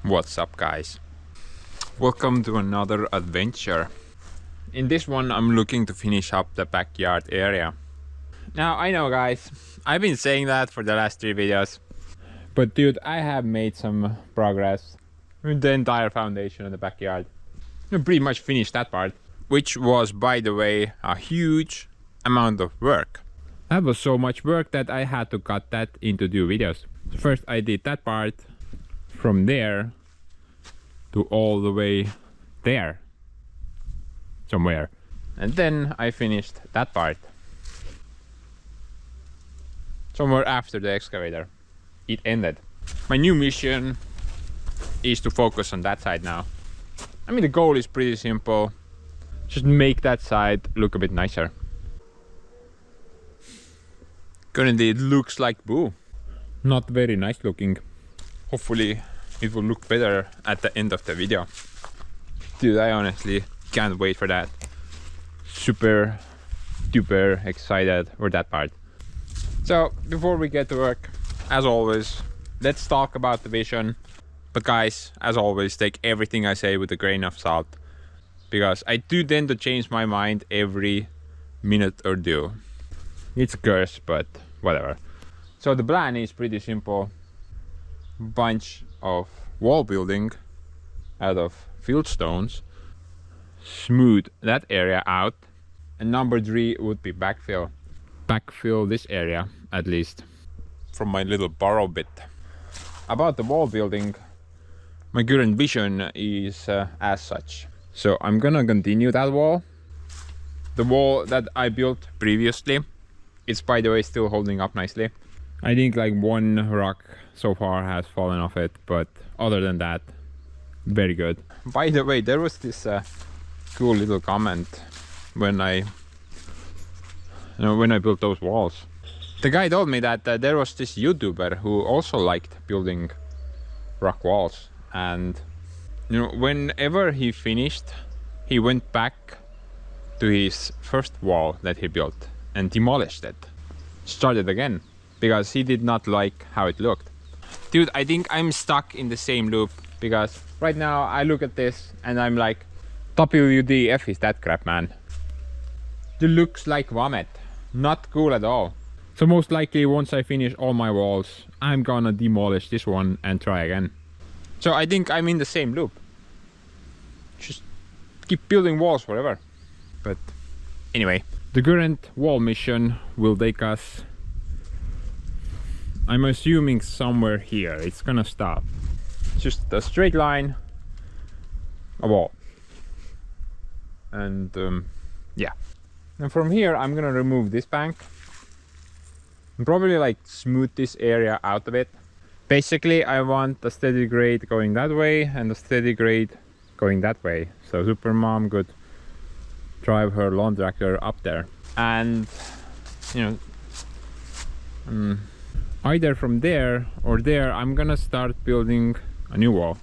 What's up, guys? Welcome to another adventure. In this one I'm looking to finish up the backyard area. Now I know, guys, I've been saying that for the last 3 videos, but dude, I have made some progress with the entire foundation of the backyard. I pretty much finished that part, which was, by the way, a huge amount of work. That was so much work that I had to cut that into 2 videos. First I did that part from there to all the way there somewhere, and then I finished that part somewhere after the excavator. It ended. My new mission is to focus on that side now. I mean, the goal is pretty simple, just make that side look a bit nicer. Currently it looks like boo. Not very nice looking. Hopefully it will look better at the end of the video. Dude, I honestly can't wait for that. Super duper excited for that part. So before we get to work, as always, let's talk about the vision. But guys, as always, take everything I say with a grain of salt, because I do tend to change my mind every minute or 2. It's a curse, but whatever. So the plan is pretty simple. Bunch of wall building out of field stones, smooth that area out, and number 3 would be backfill. Backfill this area, at least, from my little burrow bit. About the wall building, my current vision is as such. So I'm gonna continue that wall. The wall that I built previously, it's, by the way, still holding up nicely. I think like 1 rock so far has fallen off it, but other than that, very good. By the way, there was this cool little comment when I built those walls. The guy told me that there was this YouTuber who also liked building rock walls, and whenever he finished, he went back to his first wall that he built and demolished it, started again, because he did not like how it looked. Dude, I think I'm stuck in the same loop, because right now I look at this and I'm like, WDF is that crap, man. It looks like vomit. Not cool at all. So most likely once I finish all my walls, I'm gonna demolish this one and try again. So I think I'm in the same loop. Just keep building walls forever. But anyway, the current wall mission will take us, I'm assuming, somewhere here. It's gonna stop. Just a straight line, a wall, and yeah. And from here I'm gonna remove this bank and probably like smooth this area out a bit. Basically I want a steady grade going that way and a steady grade going that way, so Supermom could drive her lawn tractor up there. And either from there or there I'm gonna start building a new wall,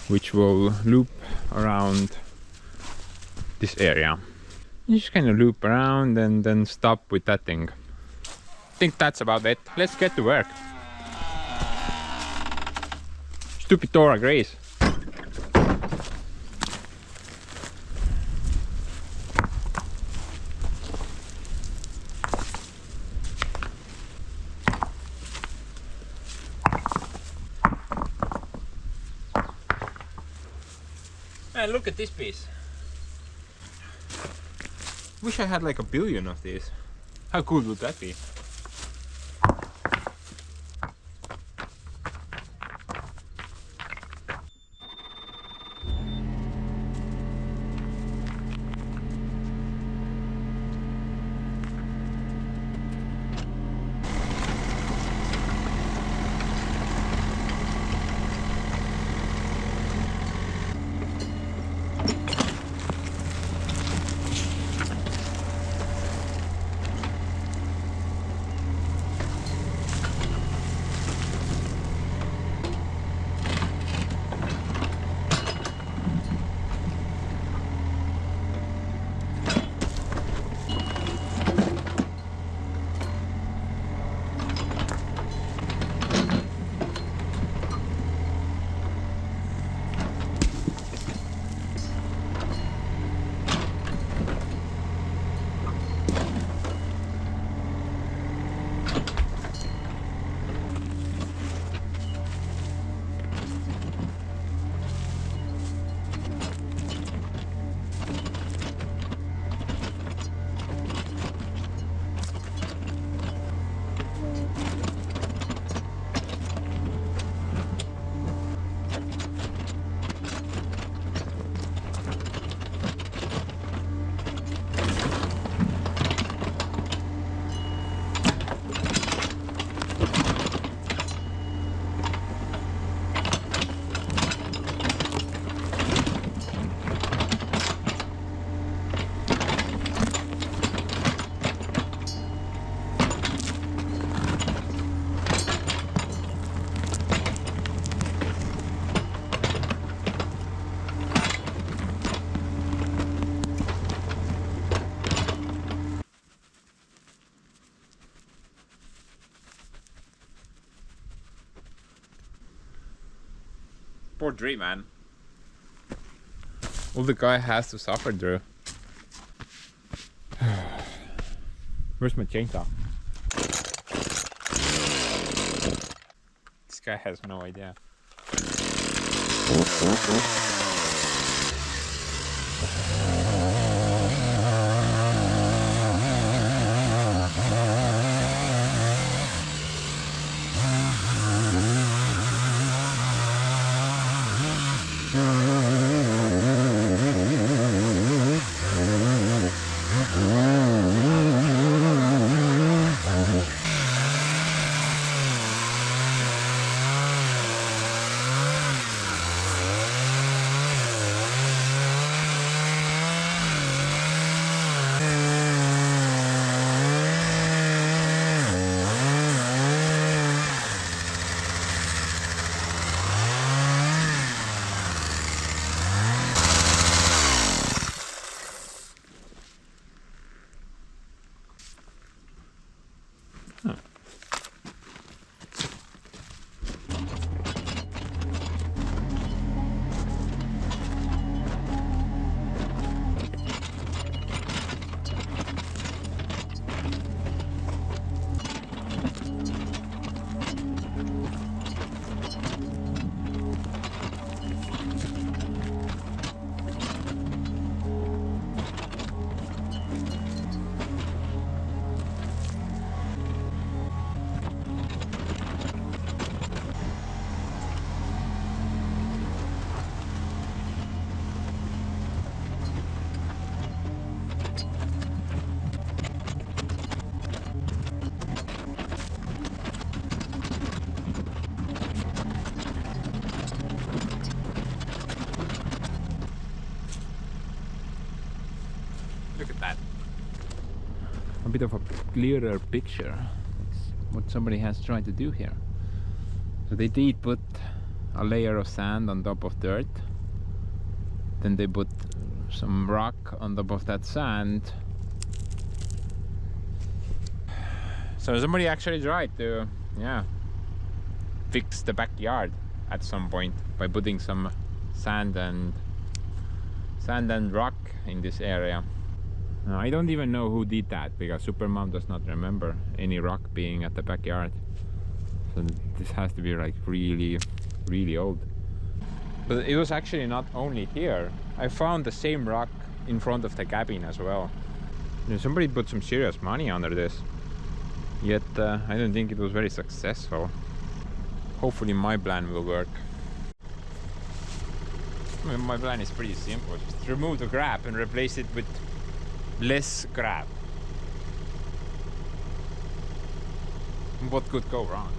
which will loop around this area. You just kind of loop around and then stop with that thing. I think that's about it. Let's get to work. Stupid Dora Grace. Man, look at this piece. Wish I had like 1 billion of these. How cool would that be? Poor tree, man. All the guy has to suffer through. Where's my chainsaw? This guy has no idea. Look at that. A bit of a clearer picture. That's what somebody has tried to do here. So they did put a layer of sand on top of dirt. Then they put some rock on top of that sand. So somebody actually tried to, yeah, fix the backyard at some point by putting some sand and rock in this area. I don't even know who did that, because Supermom does not remember any rock being at the backyard. So this has to be like really, really old. But it was actually not only here. I found the same rock in front of the cabin as well. Somebody put some serious money under this. Yet I don't think it was very successful. Hopefully my plan will work. I mean, my plan is pretty simple. Just remove the grab and replace it with less grab. What could go wrong?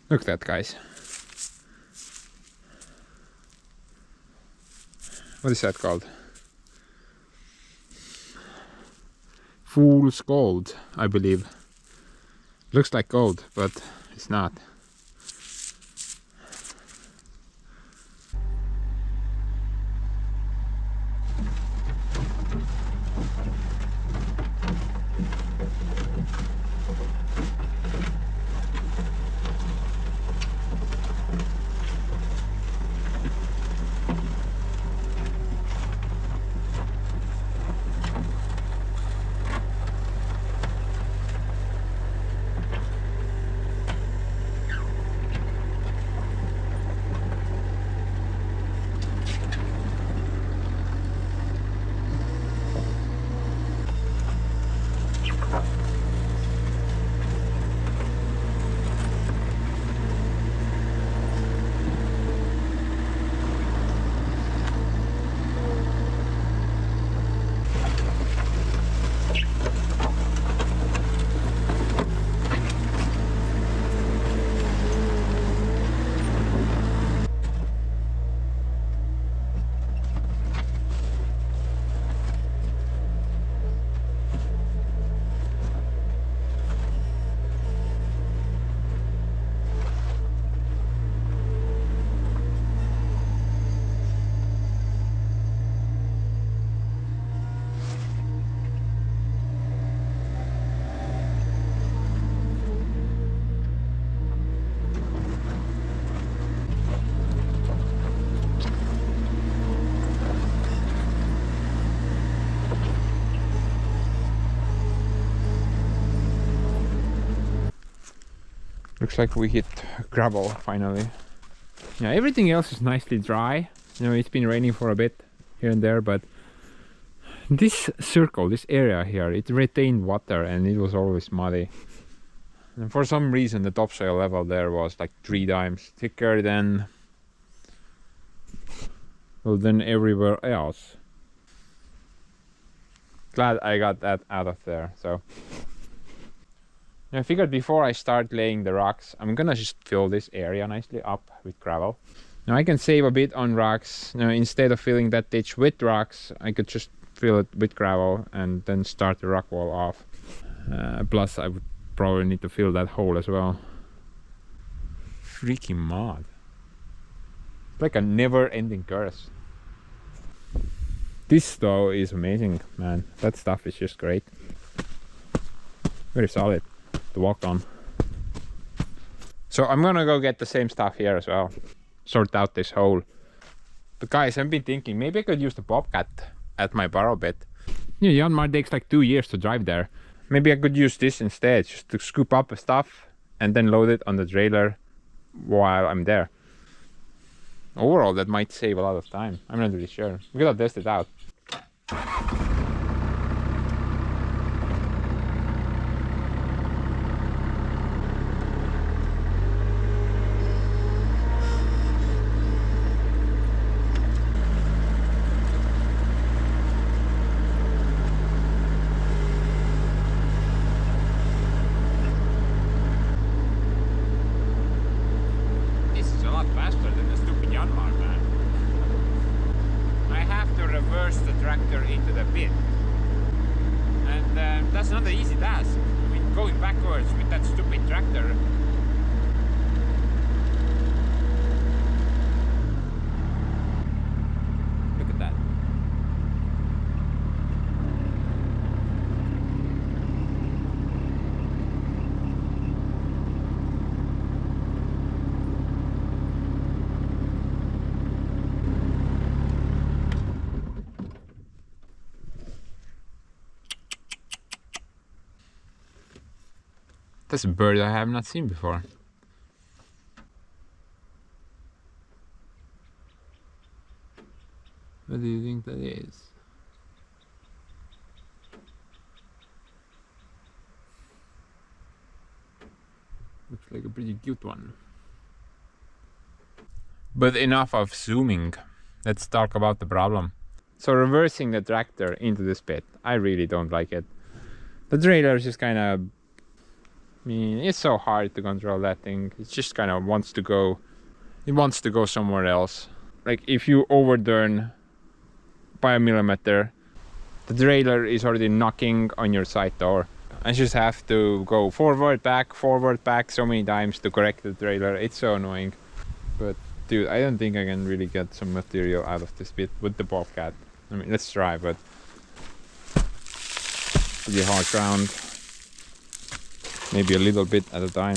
Look at that, guys. What is that called? Fool's gold, I believe. Looks like gold, but it's not. Looks like we hit gravel finally. Yeah, everything else is nicely dry. You know, it's been raining for a bit here and there, but this circle, this area here, it retained water and it was always muddy. And for some reason the topsoil level there was like 3 times thicker than everywhere else. Glad I got that out of there. So I figured before I start laying the rocks, I'm gonna just fill this area nicely up with gravel. Now I can save a bit on rocks. Now instead of filling that ditch with rocks, I could just fill it with gravel and then start the rock wall off. Plus I would probably need to fill that hole as well. Freaking mud. It's like a never-ending curse. This though is amazing, man. That stuff is just great. Very solid to walk on. So I'm gonna go get the same stuff here as well. Sort out this hole. But guys, I've been thinking maybe I could use the Bobcat at my burrow bit. Yeah, Janmar takes like 2 years to drive there. Maybe I could use this instead, just to scoop up the stuff and then load it on the trailer while I'm there. Overall, that might save a lot of time. I'm not really sure. We gotta test it out. that's not an easy task. I mean, going backwards with that stupid tractor. Look at that. That's a bird I have not seen before. What do you think that is? Looks like a pretty cute one. But enough of zooming. Let's talk about the problem. So reversing the tractor into this pit, I really don't like it. The trailer is just kind of, I mean, it's so hard to control that thing. It just kind of wants to go, it wants to go somewhere else. Like if you overturn by a millimeter, the trailer is already knocking on your side door. I just have to go forward, back so many times to correct the trailer. It's so annoying. But dude, I don't think I can really get some material out of this bit with the Bobcat. I mean, let's try, but pretty hard ground. Maybe a little bit at a time.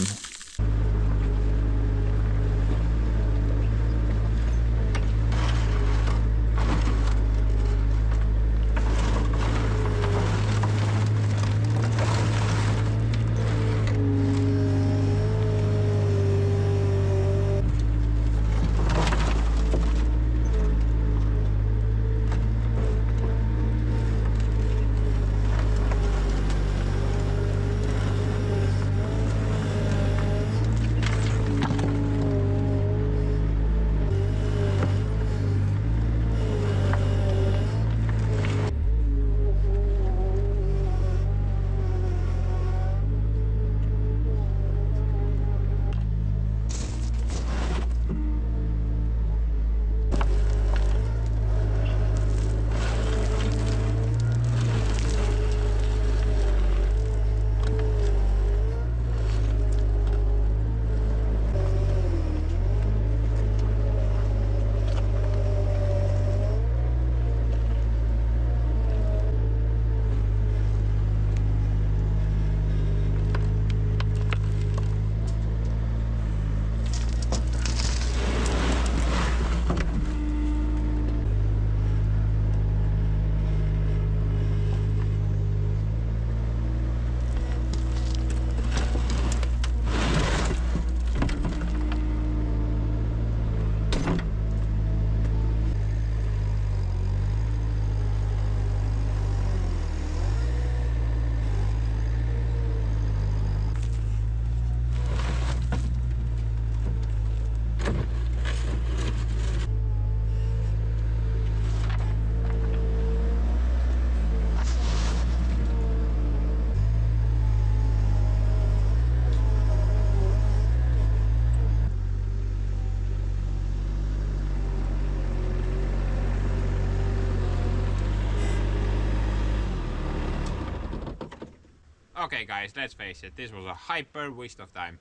Okay guys, let's face it, this was a hyper waste of time.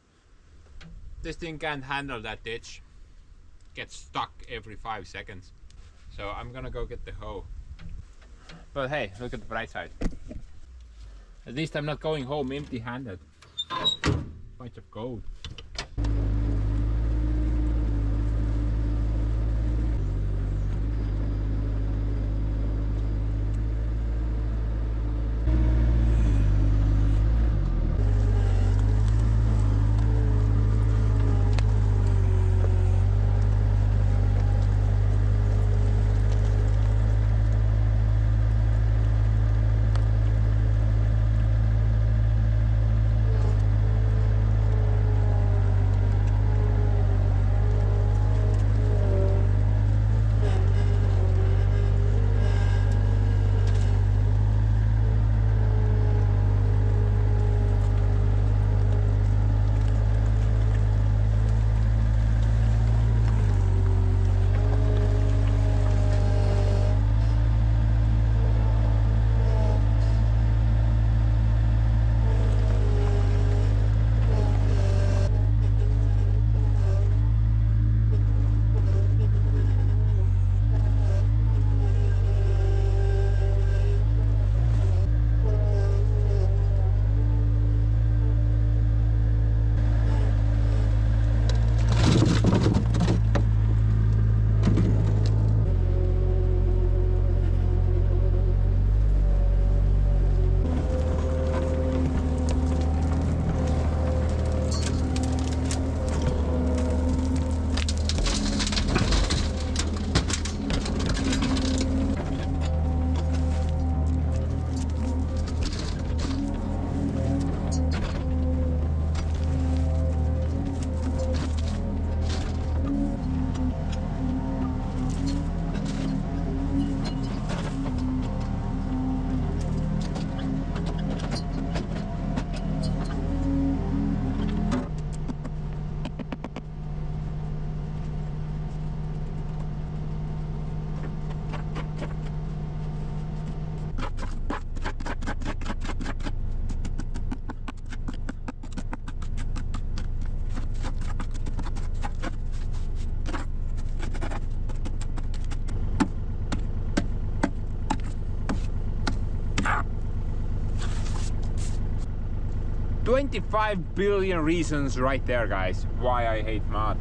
This thing can't handle that ditch. Gets stuck every 5 seconds. So I'm gonna go get the hoe. But hey, look at the bright side. At least I'm not going home empty-handed. Bunch of gold. 25 billion reasons right there, guys, why I hate mud.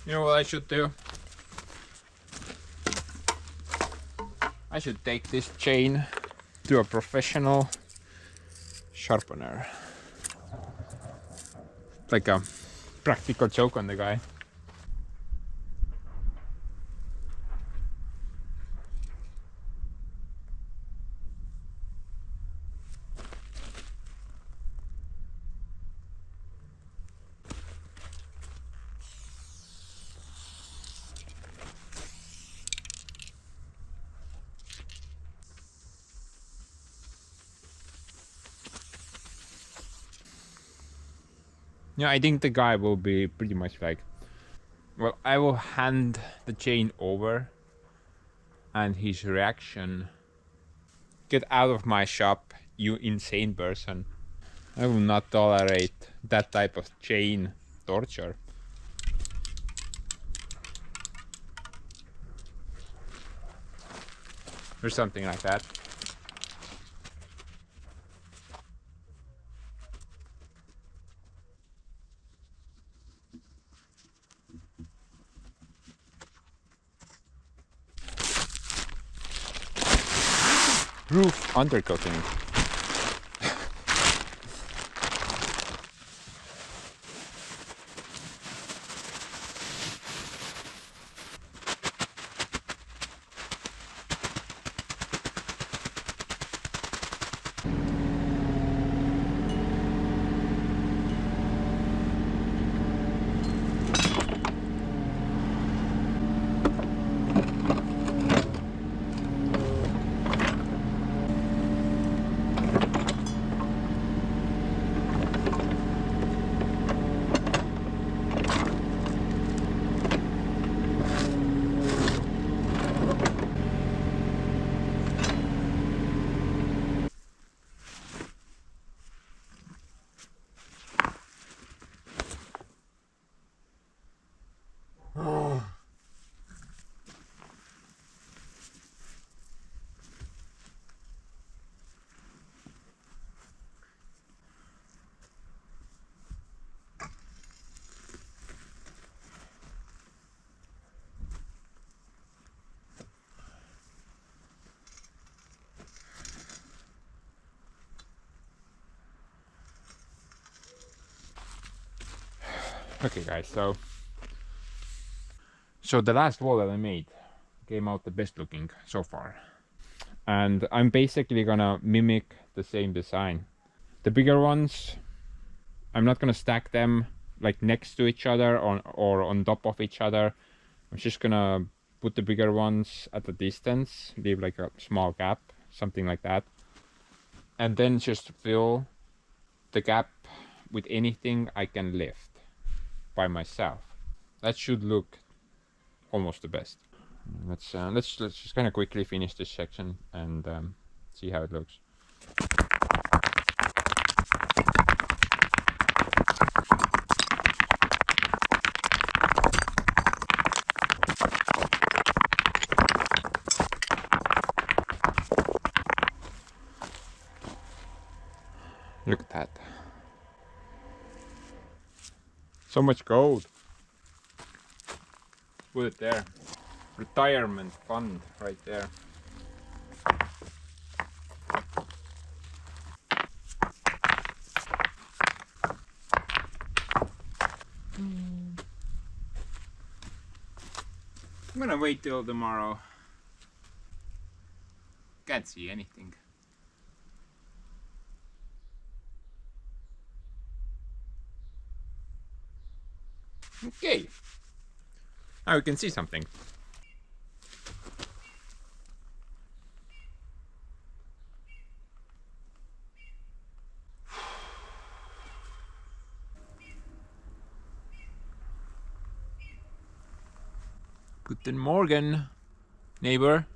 You know what I should do? I should take this chain to a professional sharpener. Like a practical joke on the guy. Yeah, I think the guy will be pretty much like, well, I will hand the chain over and his reaction, get out of my shop, you insane person. I will not tolerate that type of chain torture. Or something like that. Roof undercooking. Okay guys, so the last wall that I made came out the best looking so far. And I'm basically gonna mimic the same design. The bigger ones, I'm not gonna stack them like next to each other or on top of each other. I'm just gonna put the bigger ones at a distance, leave like a small gap, something like that. And then just fill the gap with anything I can lift by myself. That should look almost the best. Let's just kind of quickly finish this section and see how it looks. Look at that. So much gold. Put it there. Retirement fund right there. I'm gonna wait till tomorrow. Can't see anything. Okay. Now we can see something. Guten Morgen, neighbor.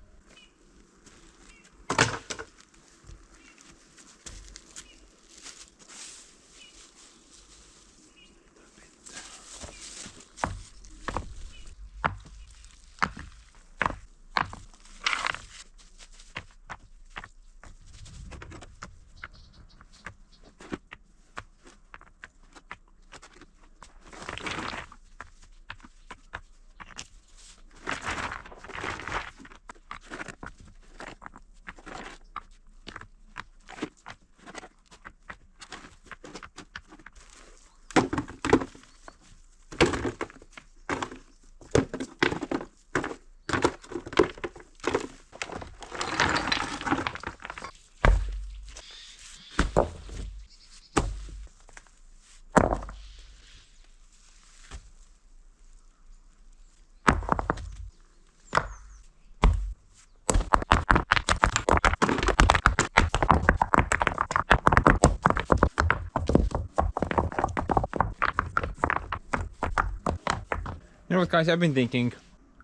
You know what, guys, I've been thinking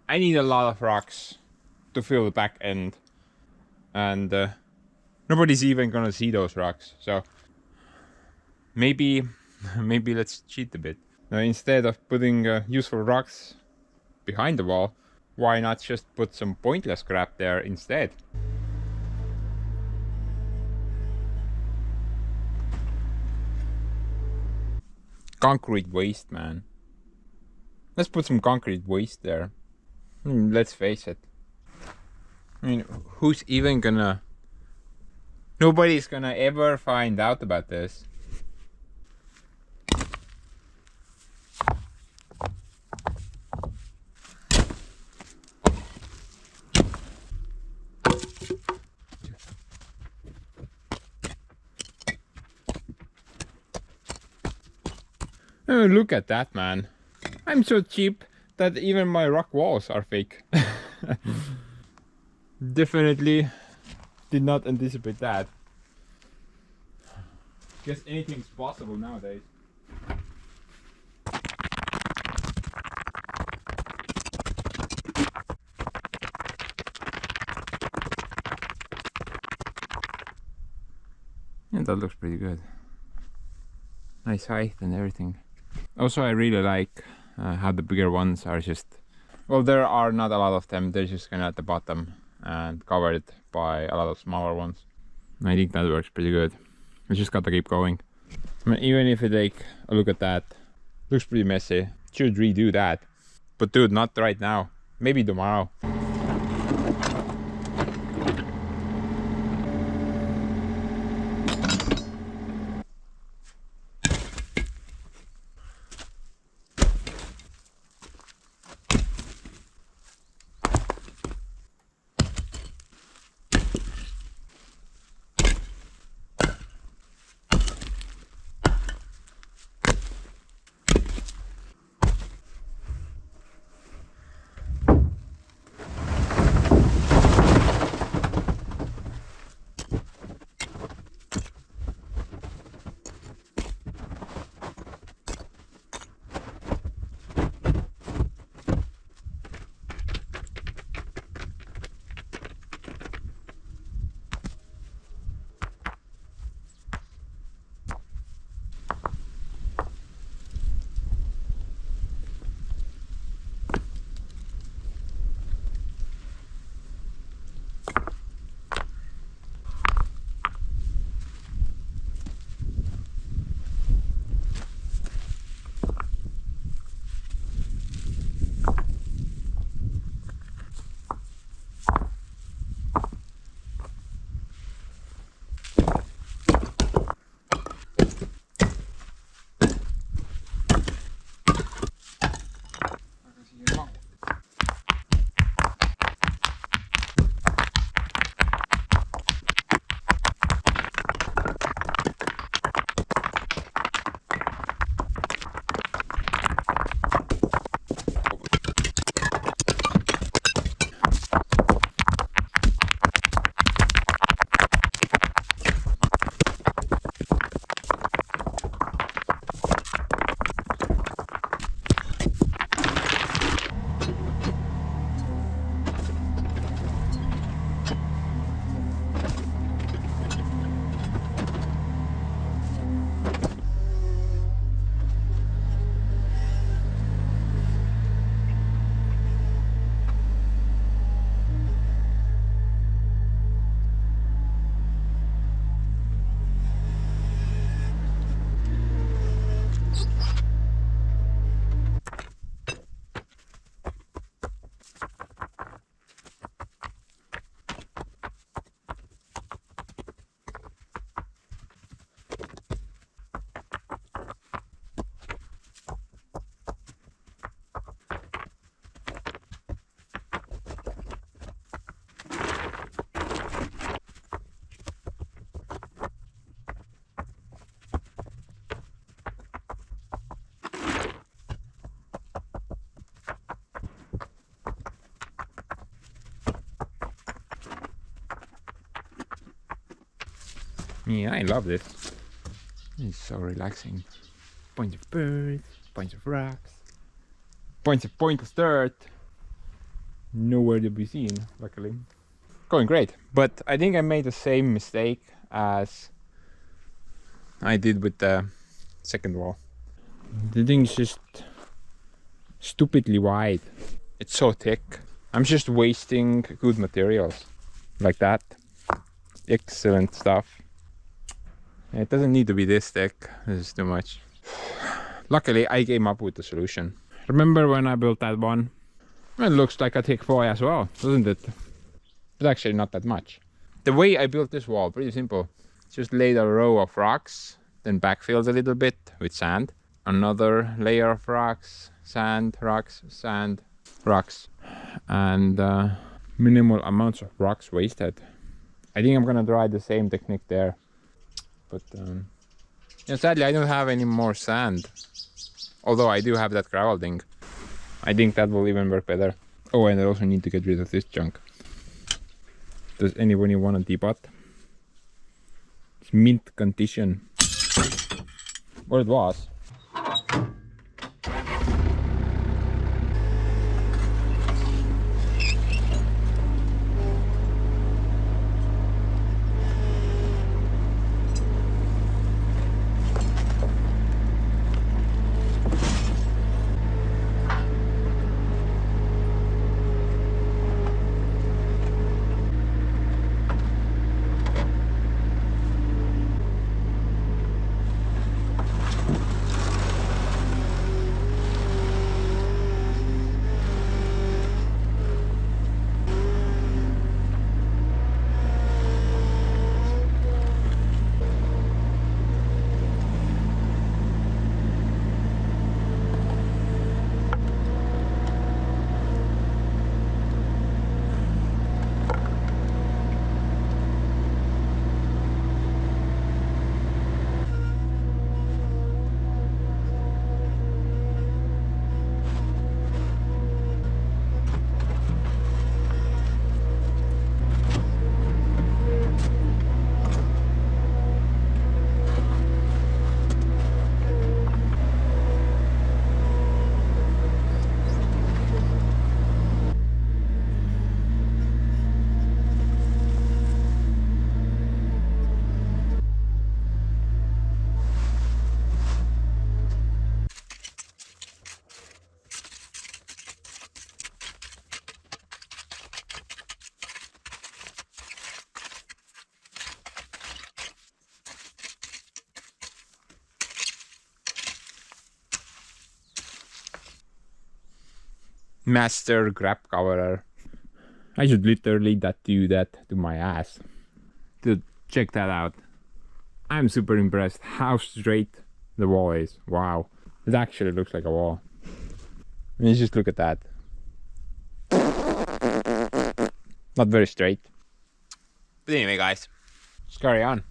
I need a lot of rocks to fill the back end, and nobody's even gonna see those rocks, so maybe let's cheat a bit. Now, instead of putting useful rocks behind the wall, why not just put some pointless crap there instead? Concrete waste, man. Let's put some concrete waste there. Let's face it. I mean, who's even gonna... Nobody's gonna ever find out about this. Oh, look at that, man. I'm so cheap that even my rock walls are fake. Definitely did not anticipate that. Guess anything's possible nowadays. Yeah, that looks pretty good. Nice height and everything. Also, I really like how the bigger ones are just... Well, there are not a lot of them. They're just kind of at the bottom and covered by a lot of smaller ones. I think that works pretty good. We just gotta keep going. I mean, even if you take a look at that, looks pretty messy. Should redo that. But dude, not right now. Maybe tomorrow. Yeah, I love this. It's so relaxing. Bunch of birds, bunch of rocks. Pointless dirt. Nowhere to be seen, luckily. Going great, but I think I made the same mistake as I did with the second wall. The thing's just stupidly wide. It's so thick. I'm just wasting good materials like that. Excellent stuff. It doesn't need to be this thick. This is too much. Luckily, I came up with the solution. Remember when I built that one? It looks like a thick boy as well, doesn't it? It's actually not that much. The way I built this wall, pretty simple. Just laid a row of rocks, then backfilled a little bit with sand. Another layer of rocks, sand, rocks, sand, rocks. And minimal amounts of rocks wasted. I think I'm gonna try the same technique there. But yeah, sadly I don't have any more sand. Although I do have that gravel thing. I think that will even work better. Oh, and I also need to get rid of this junk. Does anybody want a depot? It's mint condition. Or it was. Master grab coverer. I should literally do that to my ass. Dude, check that out. I'm super impressed how straight the wall is. Wow. It actually looks like a wall. I mean, just look at that. Not very straight. But anyway, guys, let's carry on.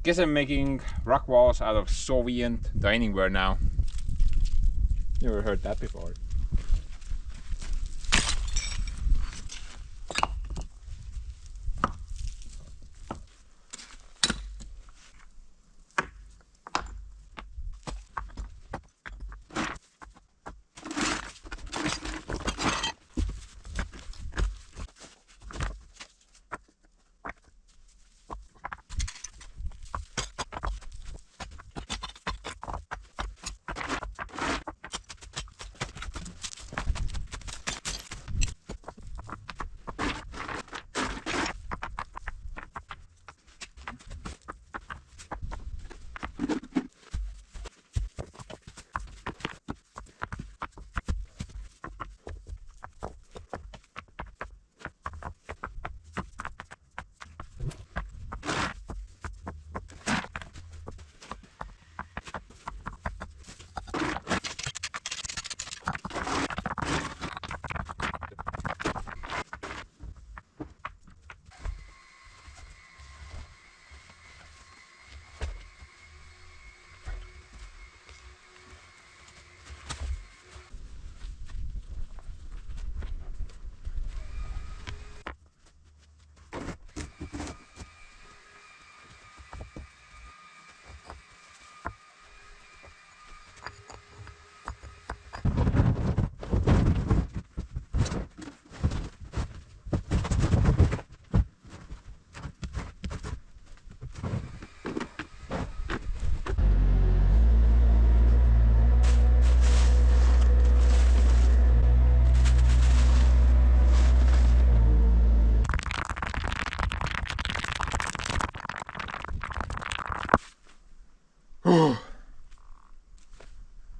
Guess I'm making rock walls out of Soviet dining ware now. Never heard that before.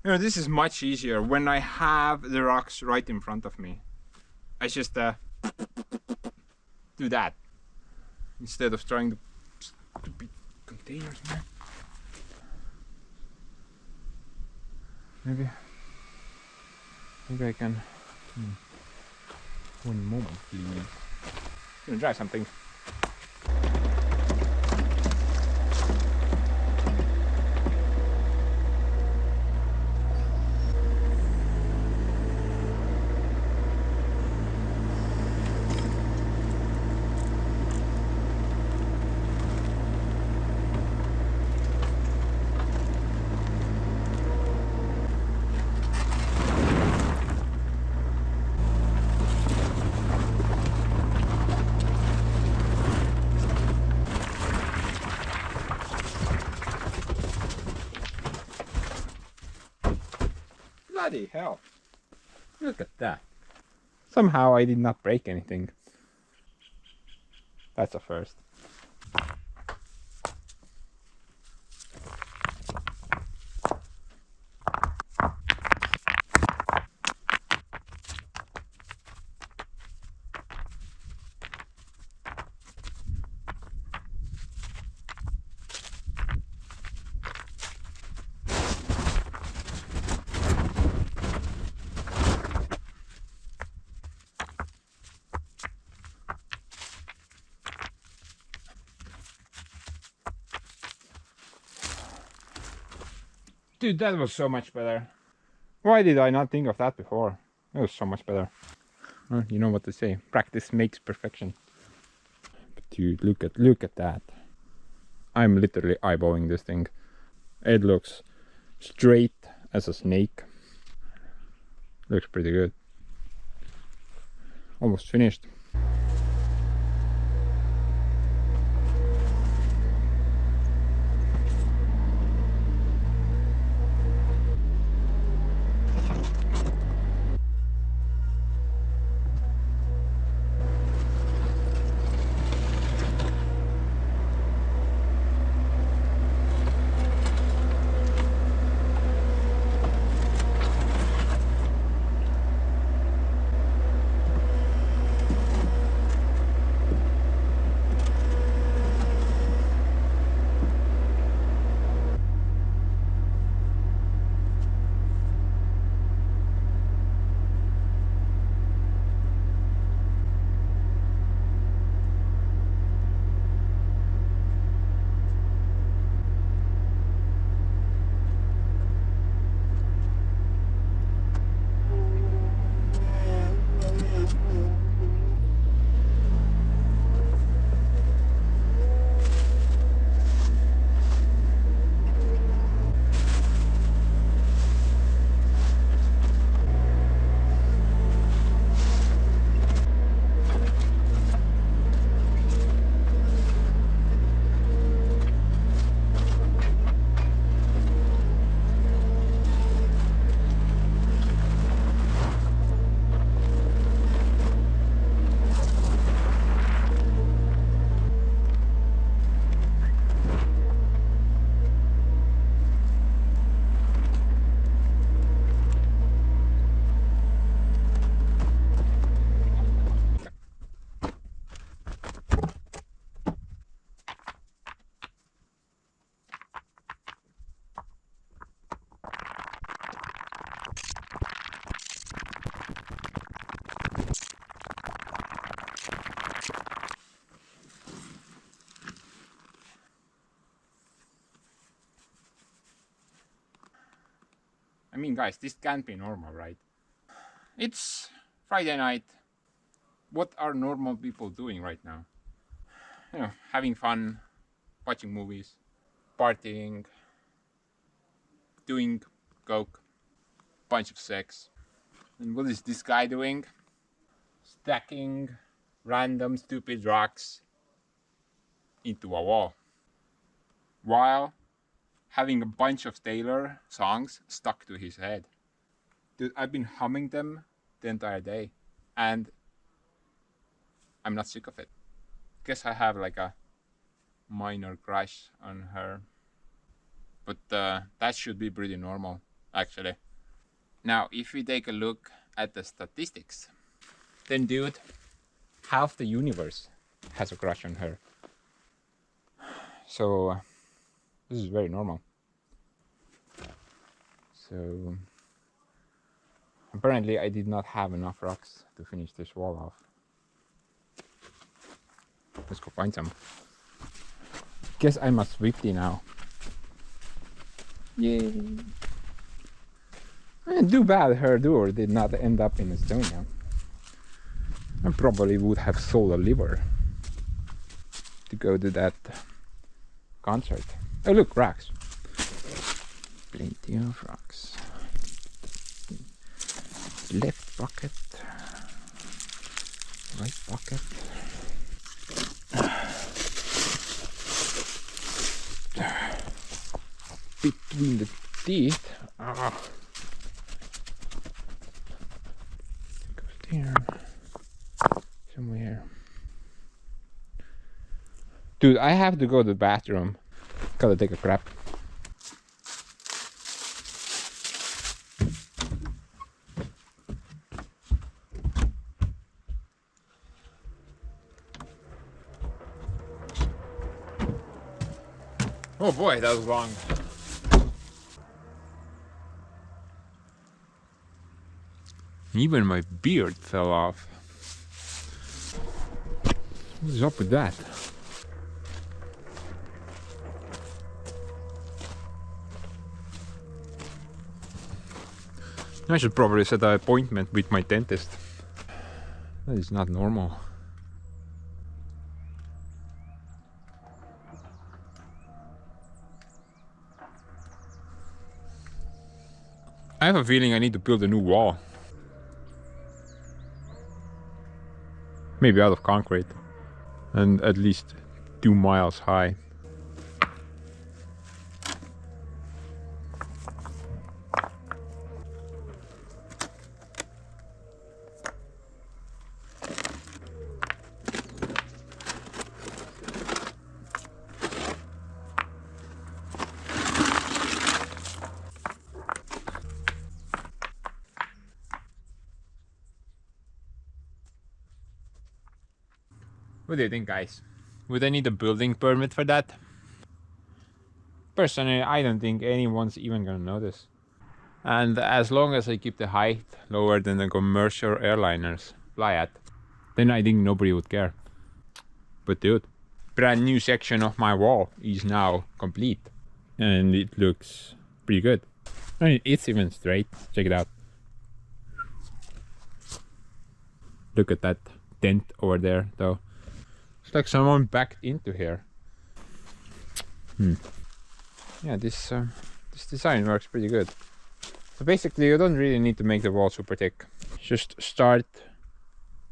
You know, this is much easier when I have the rocks right in front of me. I just do that instead of trying to stupid containers, man. Maybe I can. One moment, please. I'm gonna try something. Bloody hell. Look at that. Somehow I did not break anything. That's a first. Dude, that was so much better. Why did I not think of that before? It was so much better. Well, you know what to say. Practice makes perfection. But dude, look at that. I'm literally eyeballing this thing. It looks straight as a snake. Looks pretty good. Almost finished. I mean, guys, this can't be normal, right? It's Friday night. What are normal people doing right now? You know, having fun, watching movies, partying, doing coke, bunch of sex. And what is this guy doing? Stacking random stupid rocks into a wall while having a bunch of Taylor songs stuck to his head. Dude, I've been humming them the entire day and I'm not sick of it. Guess I have like a minor crush on her, but that should be pretty normal. actually. Now, if we take a look at the statistics, then dude, half the universe has a crush on her. So this is very normal. So apparently I did not have enough rocks to finish this wall off. Let's go find some. Guess I'm a Swiftie now. Yay! Too bad her door did not end up in Estonia. I probably would have sold a liver to go to that concert. Oh look, rocks. Plenty of rocks. Left pocket. Right pocket. Between the teeth. Goes there. Somewhere. Dude, I have to go to the bathroom. Gotta take a crap. Oh boy, that was long. Even my beard fell off. What is up with that? I should probably set an appointment with my dentist. That is not normal. I have a feeling I need to build a new wall. Maybe out of concrete. And at least 2 miles high. What do you think, guys? Would I need a building permit for that? Personally, I don't think anyone's even gonna notice. And as long as I keep the height lower than the commercial airliners fly at, then I think nobody would care. But dude, brand new section of my wall is now complete. And it looks pretty good. I mean, it's even straight. Check it out. Look at that dent over there though. It's like someone backed into here. Yeah, this design works pretty good. So basically you don't really need to make the wall super thick. Just start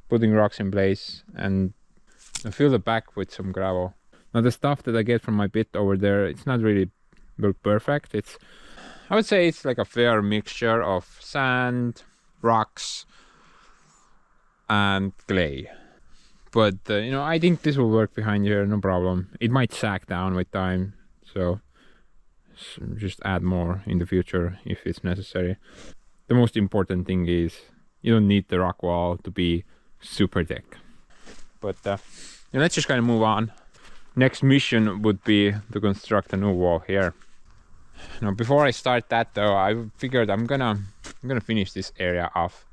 putting rocks in place and fill the back with some gravel. Now the stuff that I get from my pit over there, it's not really perfect. I would say it's like a fair mixture of sand, rocks and clay. But you know, I think this will work behind here, no problem. It might sag down with time, so just add more in the future if it's necessary. The most important thing is you don't need the rock wall to be super thick. But let's just kind of move on. Next mission would be to construct a new wall here. Now before I start that though, I figured I'm gonna finish this area off.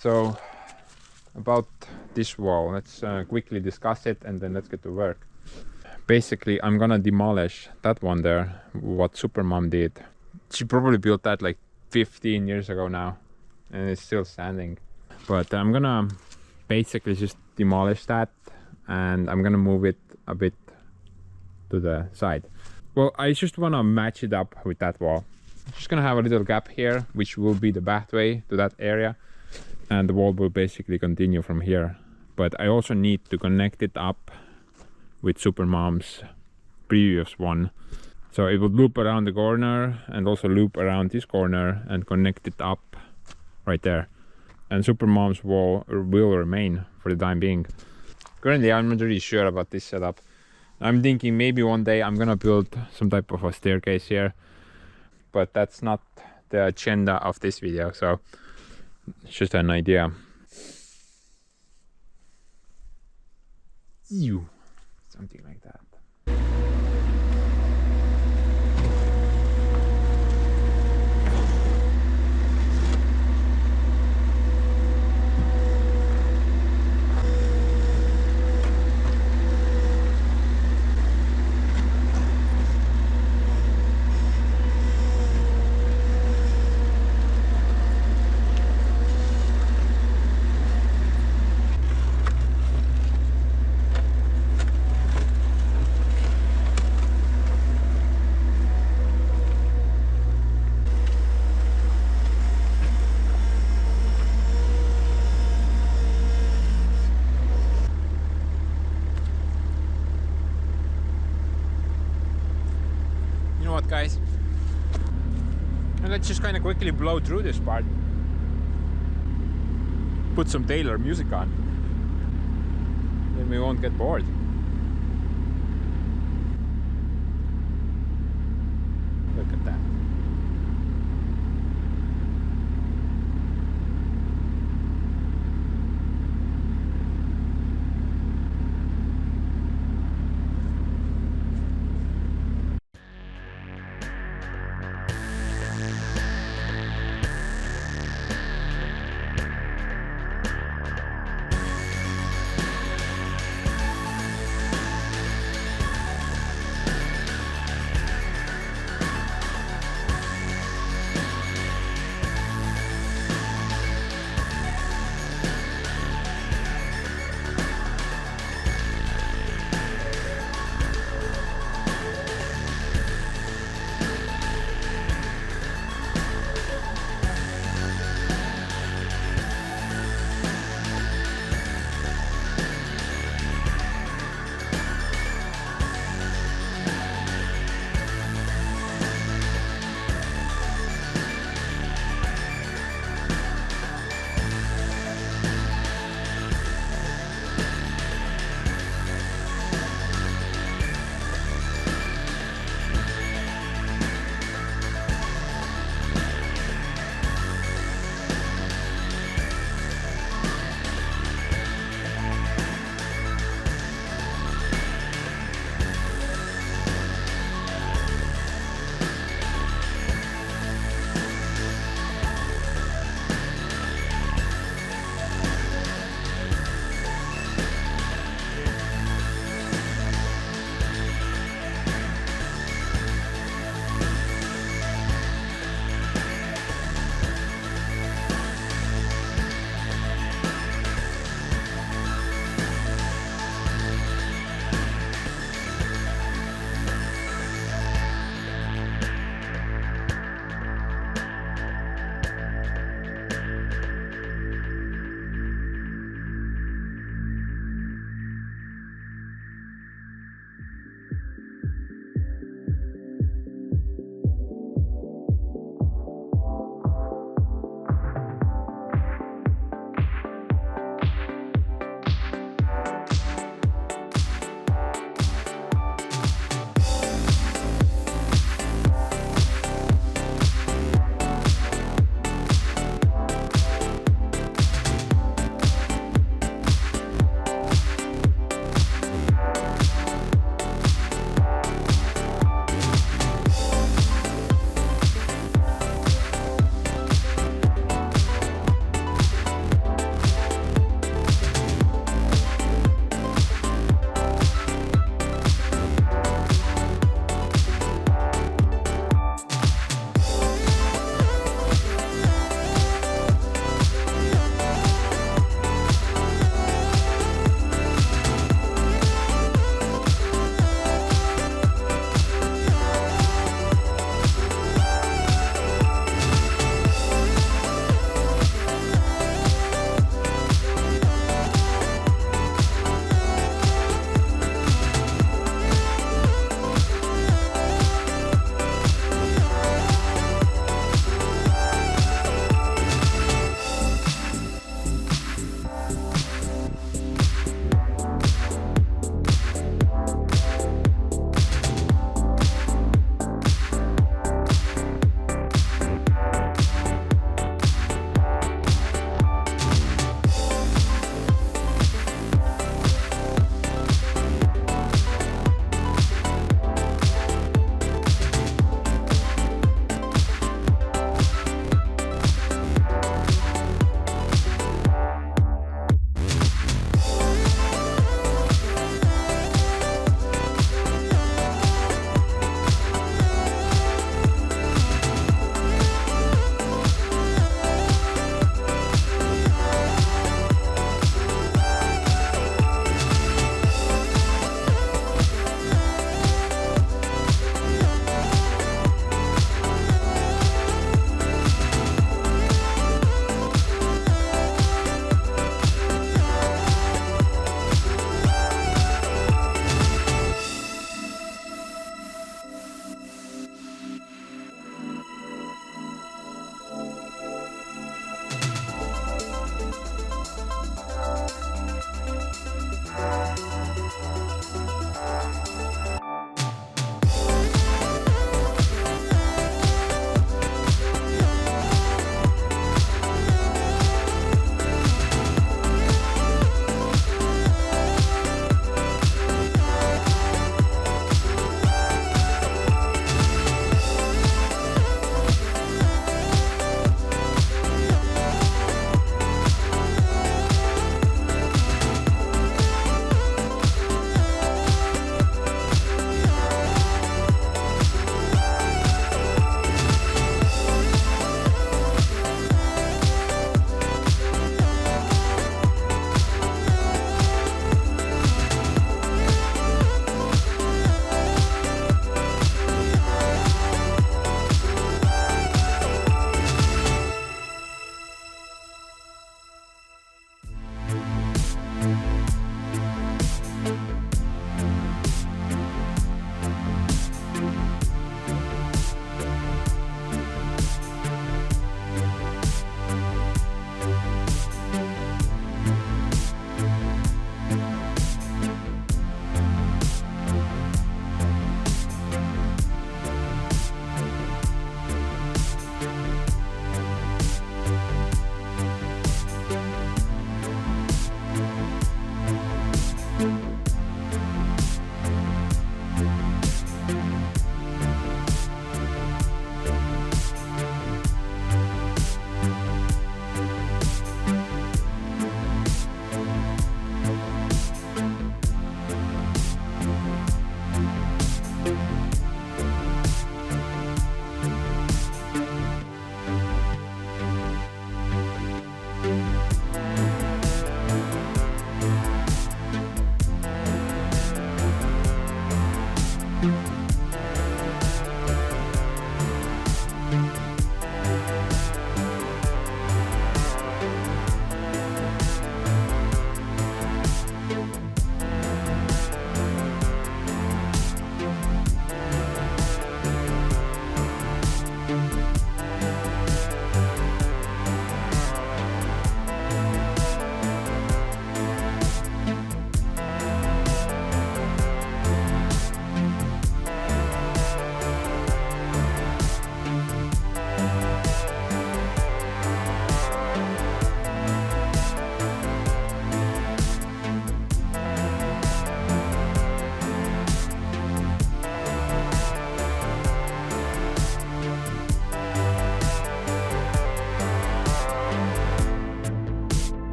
So about this wall, let's quickly discuss it and then let's get to work. Basically, I'm gonna demolish that one there, what Supermom did. She probably built that like 15 years ago now, and it's still standing. But I'm gonna basically just demolish that, and I'm gonna move it a bit to the side. Well, I just wanna match it up with that wall. I'm just gonna have a little gap here, which will be the pathway to that area, and the wall will basically continue from here. But I also need to connect it up with Supermom's previous one. So it would loop around the corner and also loop around this corner and connect it up right there. And Supermom's wall will remain for the time being. Currently, I'm not really sure about this setup. I'm thinking maybe one day I'm gonna build some type of a staircase here, but that's not the agenda of this video, so it's just an idea. Something like that. Guys, and let's just kind of quickly blow through this part, put some Taylor music on, then we won't get bored. Look at that.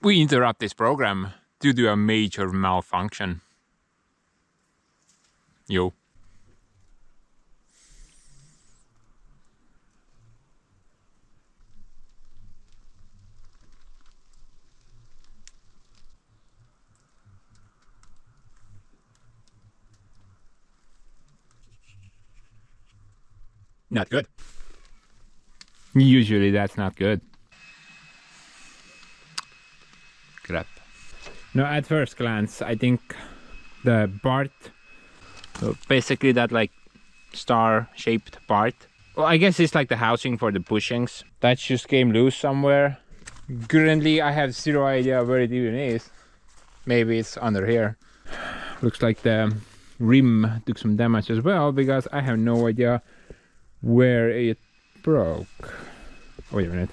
We interrupt this program due to a major malfunction. Yo. Not good. Usually that's not good. Crap. No, at first glance, I think the part, so basically that like star-shaped part, well, I guess it's like the housing for the bushings. That just came loose somewhere. Currently, I have zero idea where it even is. Maybe it's under here. Looks like the rim took some damage as well, because I have no idea where it broke. Wait a minute.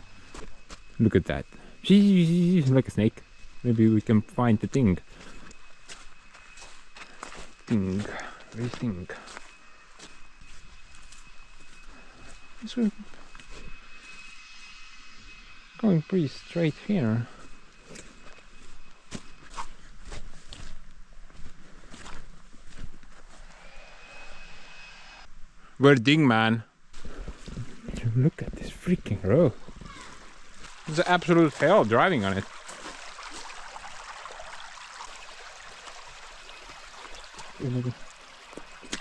Look at that. She's like a snake. Maybe we can find the thing. Where is thing? It's going pretty straight here. Where ding, man? Look at this freaking road. It's an absolute hell driving on it.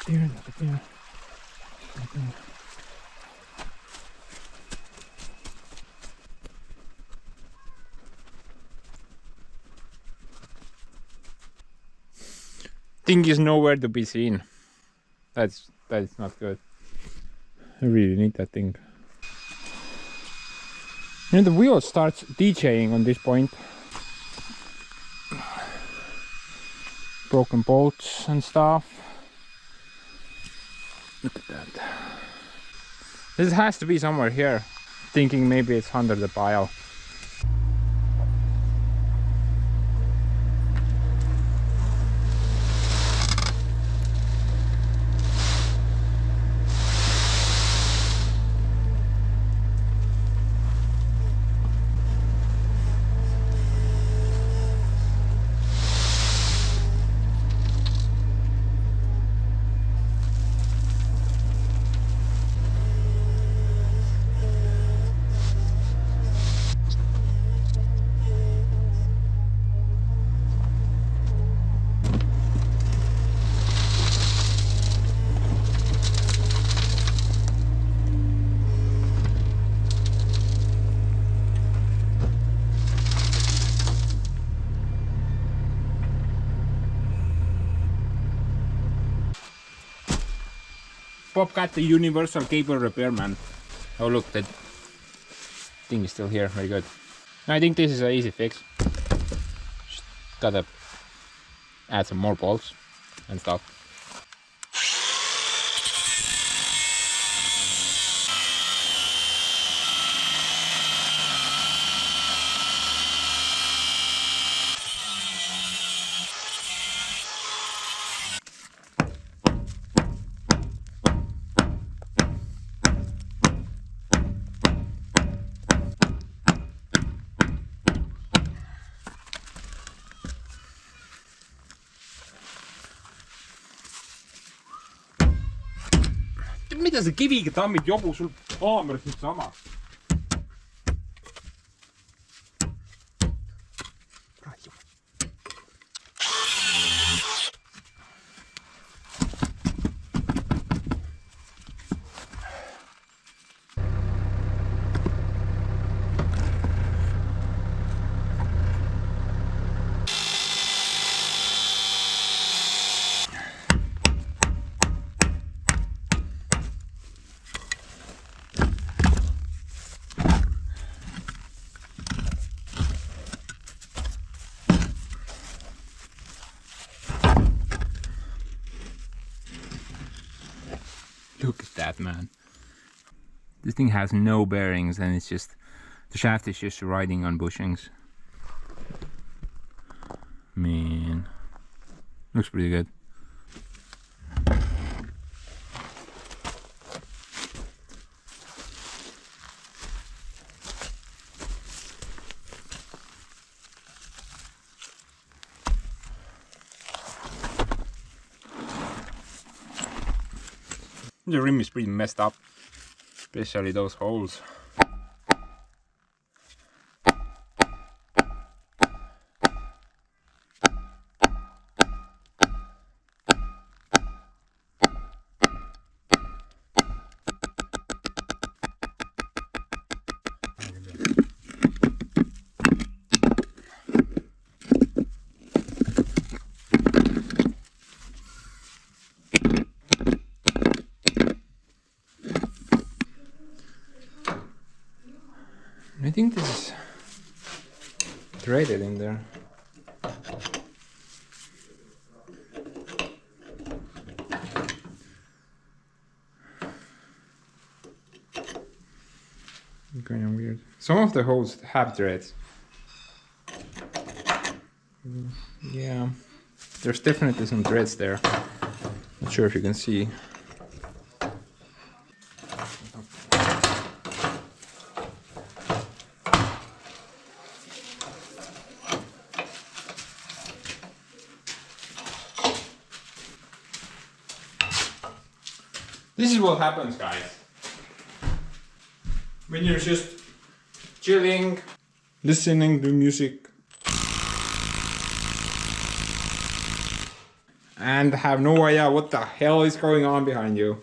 There. Thing is nowhere to be seen. That is not good. I really need that thing. And the wheel starts DJing on this point. Broken bolts and stuff. Look at that. This has to be somewhere here. Thinking maybe it's under the pile. Bobcat, the universal cable repairman. Oh look, that thing is still here. Very good. I think this is an easy fix. Just gotta add some more bolts and stuff. Mida sa kiviga tammid, jobu, sul haameris nüüd sama. Look at that, man. This thing has no bearings and it's just, the shaft is just riding on bushings. Man, looks pretty good. The rim is pretty messed up, especially those holes. I think this is threaded in there. Kind of weird. Some of the holes have threads. Yeah, there's definitely some threads there. Not sure if you can see. This is what happens, guys, when you're just chilling, listening to music, and have no idea what the hell is going on behind you.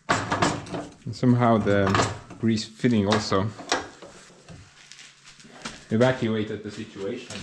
And somehow the grease filling also evacuated the situation.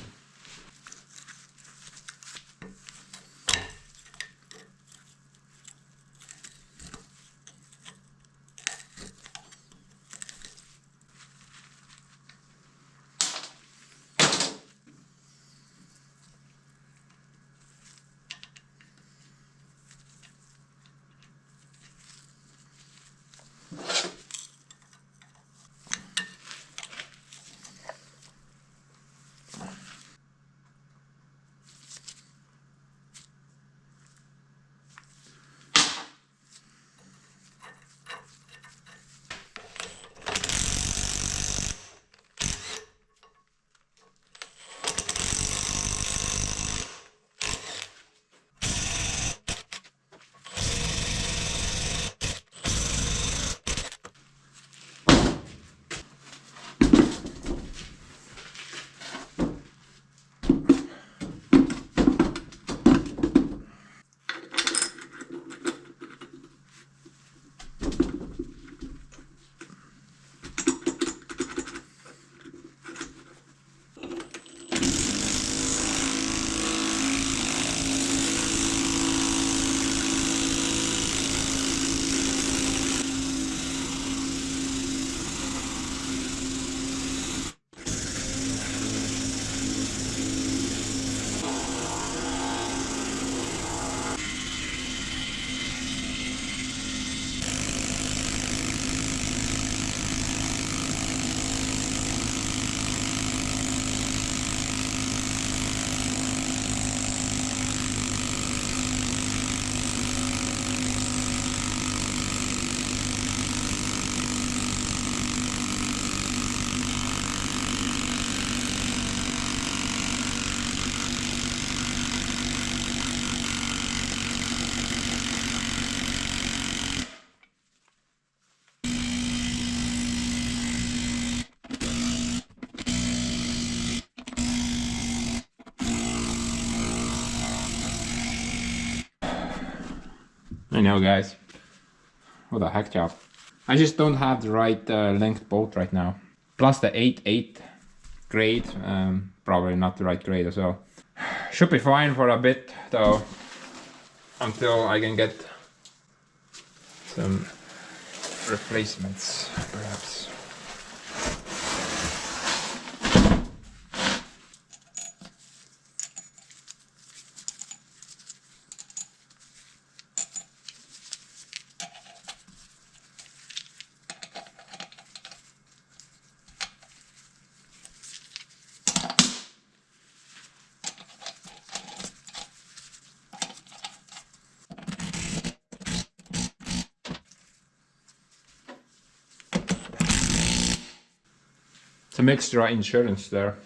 I know, guys. What the heck, job. I just don't have the right length bolt right now. Plus the 8.8 grade, probably not the right grade as well. Should be fine for a bit though, until I can get some replacements, perhaps. Some extra insurance there.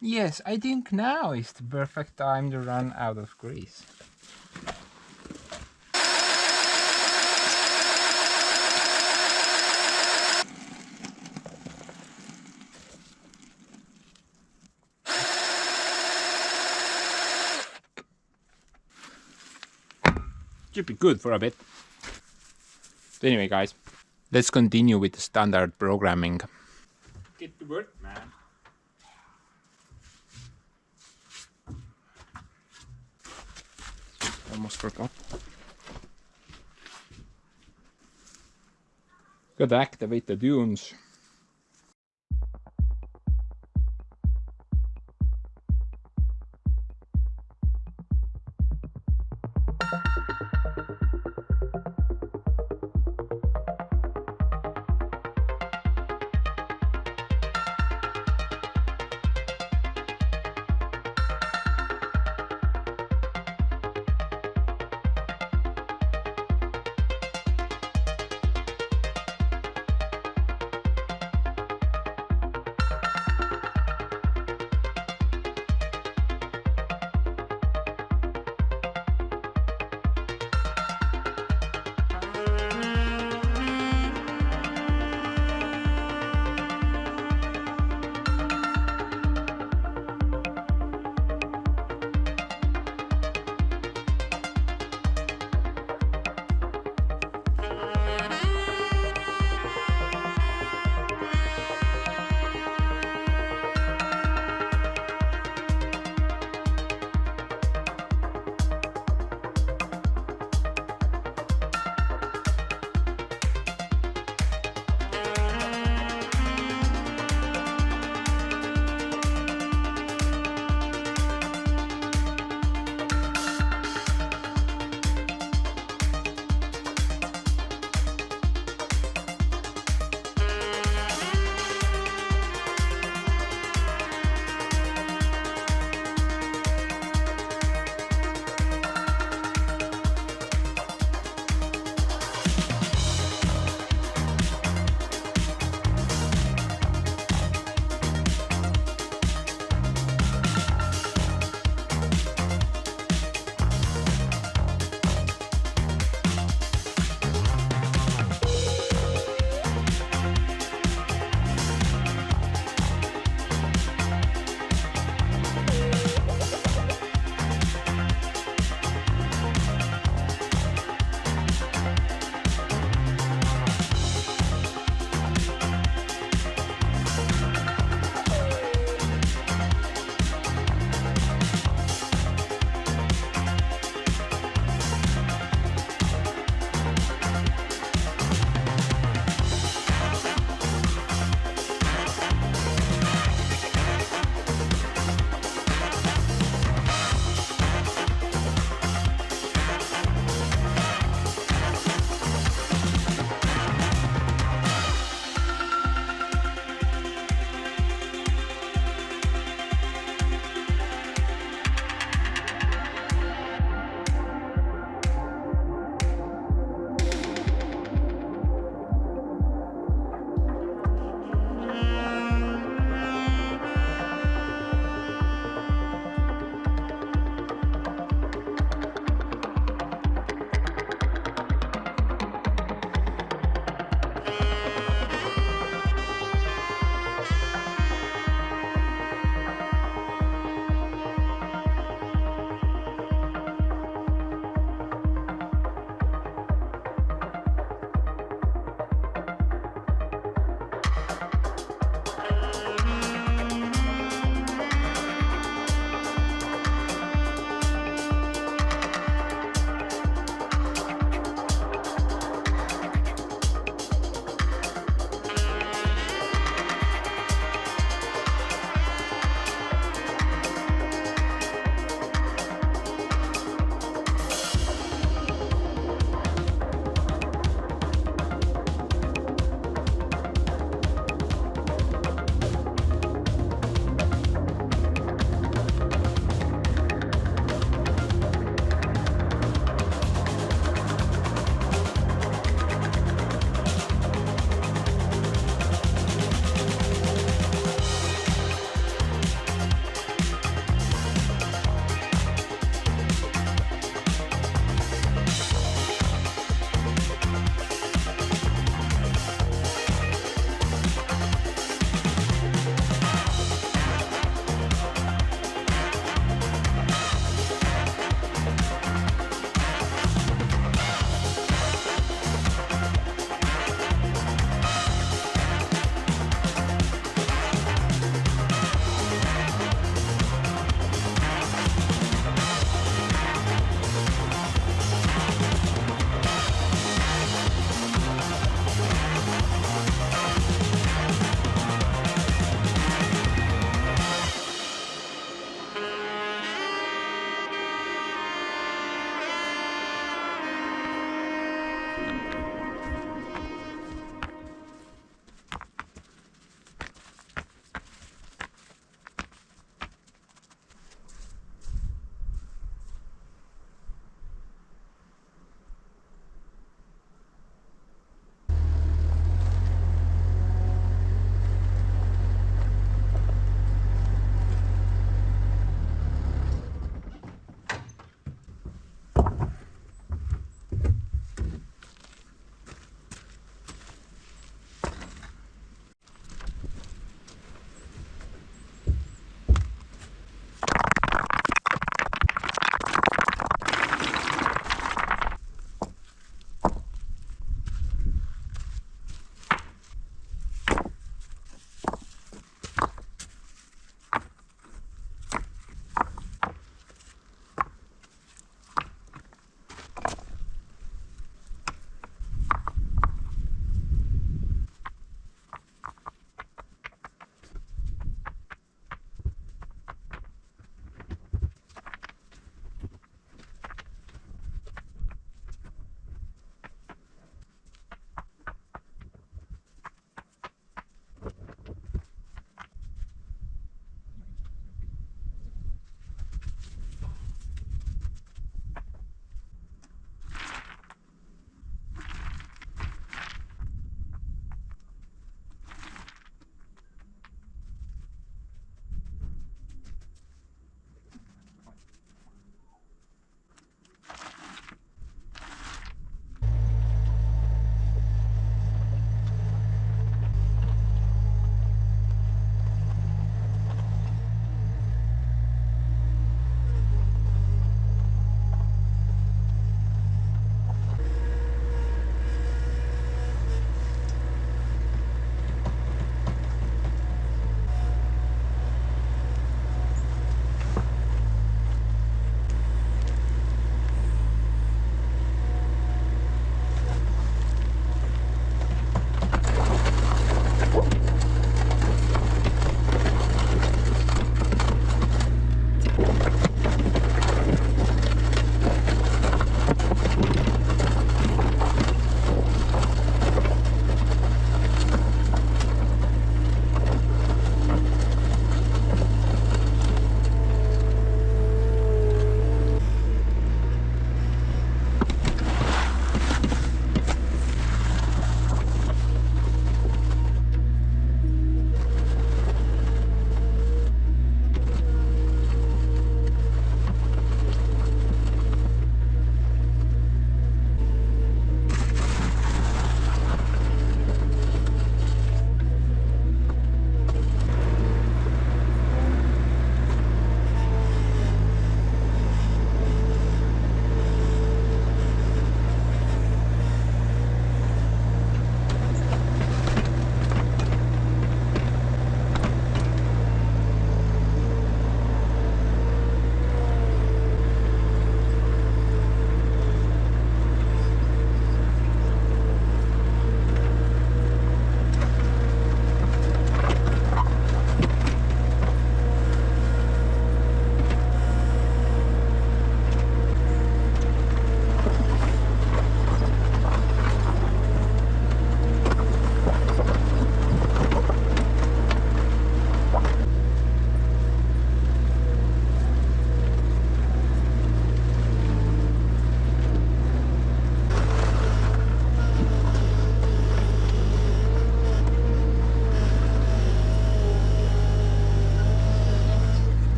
Yes, I think now is the perfect time to run out of grease. Should be good for a bit. Anyway, guys, let's continue with the standard programming. Get to work, man. Almost forgot. Gotta activate the dunes.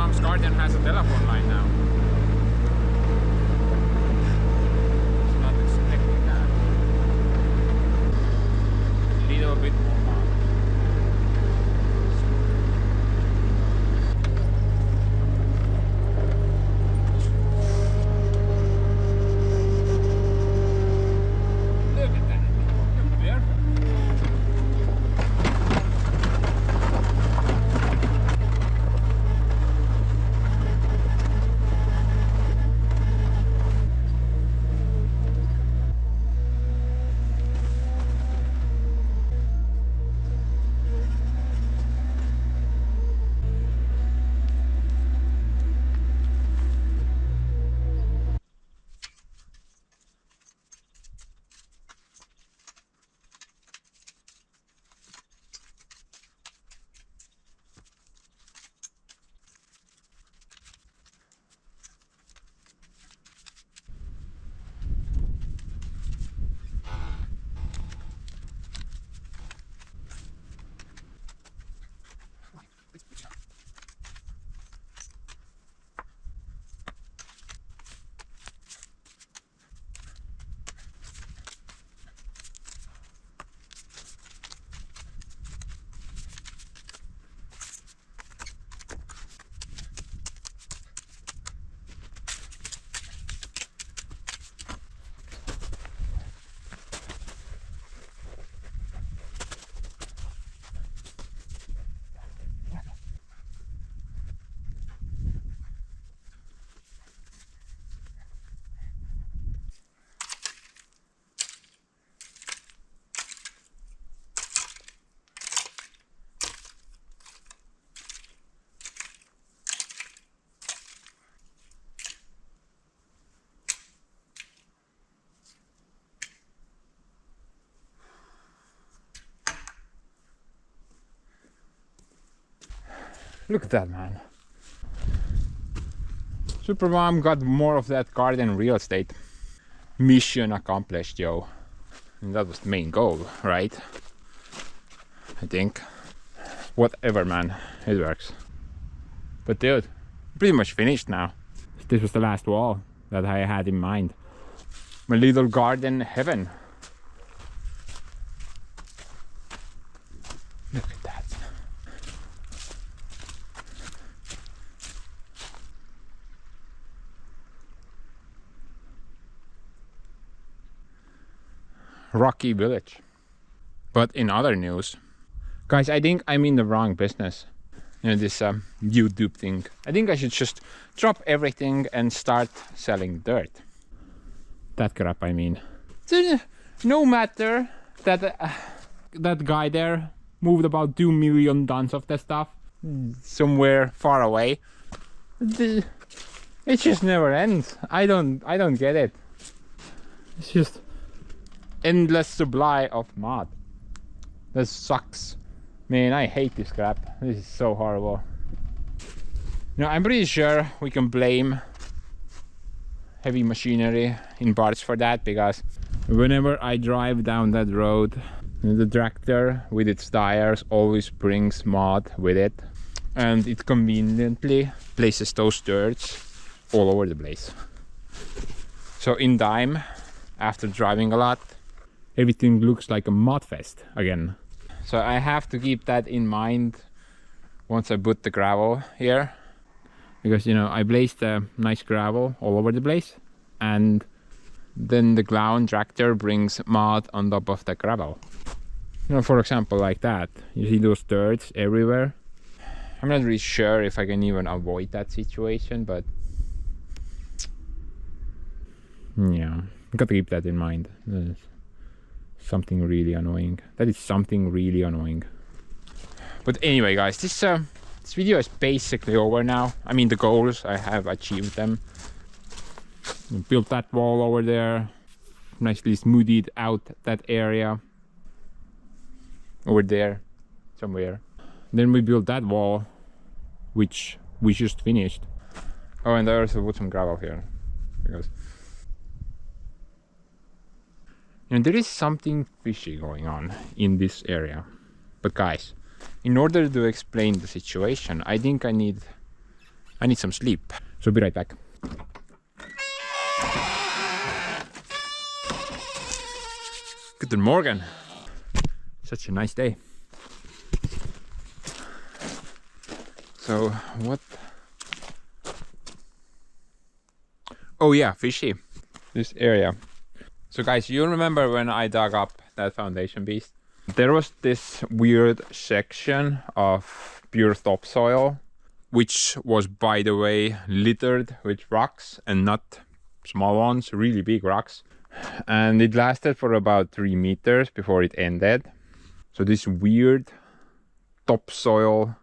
mom's garden has a telephone line now. Was not expecting that. Little bit more mud. Look at that. Look there. Look at that, man. Supermom got more of that garden real estate. Mission accomplished, yo. And that was the main goal, right? I think. Whatever, man. It works. But dude, pretty much finished now. This was the last wall that I had in mind. My little garden heaven. Look at that. Rocky village. But in other news, guys, I think I'm in the wrong business. You know, this YouTube thing. I think I should just drop everything and start selling dirt. That crap, I mean. No matter that that guy there moved about 2 million tons of that stuff somewhere far away. It just never ends. I don't get it. It's just endless supply of mud. That sucks. Man, I hate this crap. This is so horrible. You know, I'm pretty sure we can blame heavy machinery in parts for that, because whenever I drive down that road, the tractor with its tires always brings mud with it, and it conveniently places those dirts all over the place. So in time, after driving a lot, everything looks like a mud fest again. So I have to keep that in mind once I put the gravel here, because you know, I placed a nice gravel all over the place, and then the clown tractor brings mud on top of the gravel. You know, for example, like that. You see those dirts everywhere. I'm not really sure if I can even avoid that situation, but yeah, got to keep that in mind. Something really annoying. That is something really annoying. But anyway, guys, this video is basically over now. I mean, the goals, I have achieved them. Built that wall over there, nicely smoothed out that area over there somewhere. Then we built that wall, which we just finished. Oh, and I also put some gravel here, because you know, there is something fishy going on in this area. But guys, in order to explain the situation, I think I need I need some sleep. So be right back. Guten Morgen. Such a nice day. So what? Oh yeah, fishy. This area. So guys, you remember when I dug up that foundation beast? There was this weird section of pure topsoil, which was, by the way, littered with rocks, and not small ones, really big rocks. And it lasted for about 3 meters before it ended. So this weird topsoil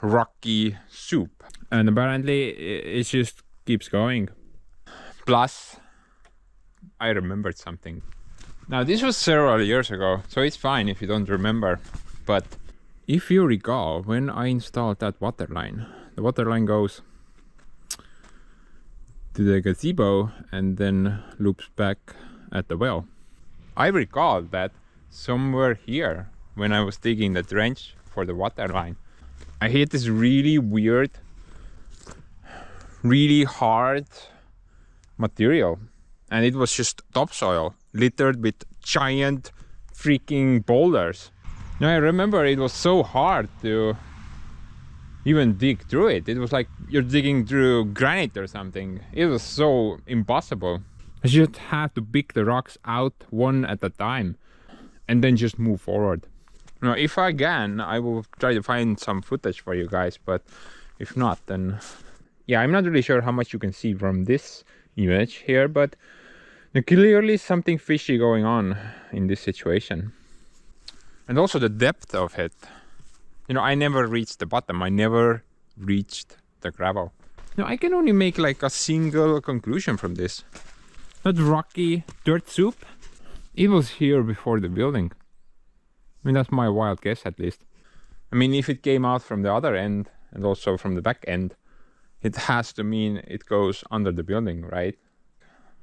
rocky soup, and apparently it just keeps going. Plus I remembered something. Now this was several years ago, so it's fine if you don't remember, but if you recall, when I installed that water line, the water line goes to the gazebo and then loops back at the well. I recall that somewhere here, when I was digging the trench for the water line, I hit this really weird, really hard material, and it was just topsoil littered with giant freaking boulders. Now I remember it was so hard to even dig through it. It was like you're digging through granite or something. It was so impossible. I just have to pick the rocks out one at a time and then just move forward. Now, if I can, I will try to find some footage for you guys, but if not, then yeah, I'm not really sure how much you can see from this image here, but there's clearly something fishy going on in this situation. And also the depth of it. You know, I never reached the bottom. I never reached the gravel. Now, I can only make like a single conclusion from this. That rocky dirt soup, it was here before the building. I mean, that's my wild guess at least. I mean, if it came out from the other end and also from the back end, it has to mean it goes under the building, right?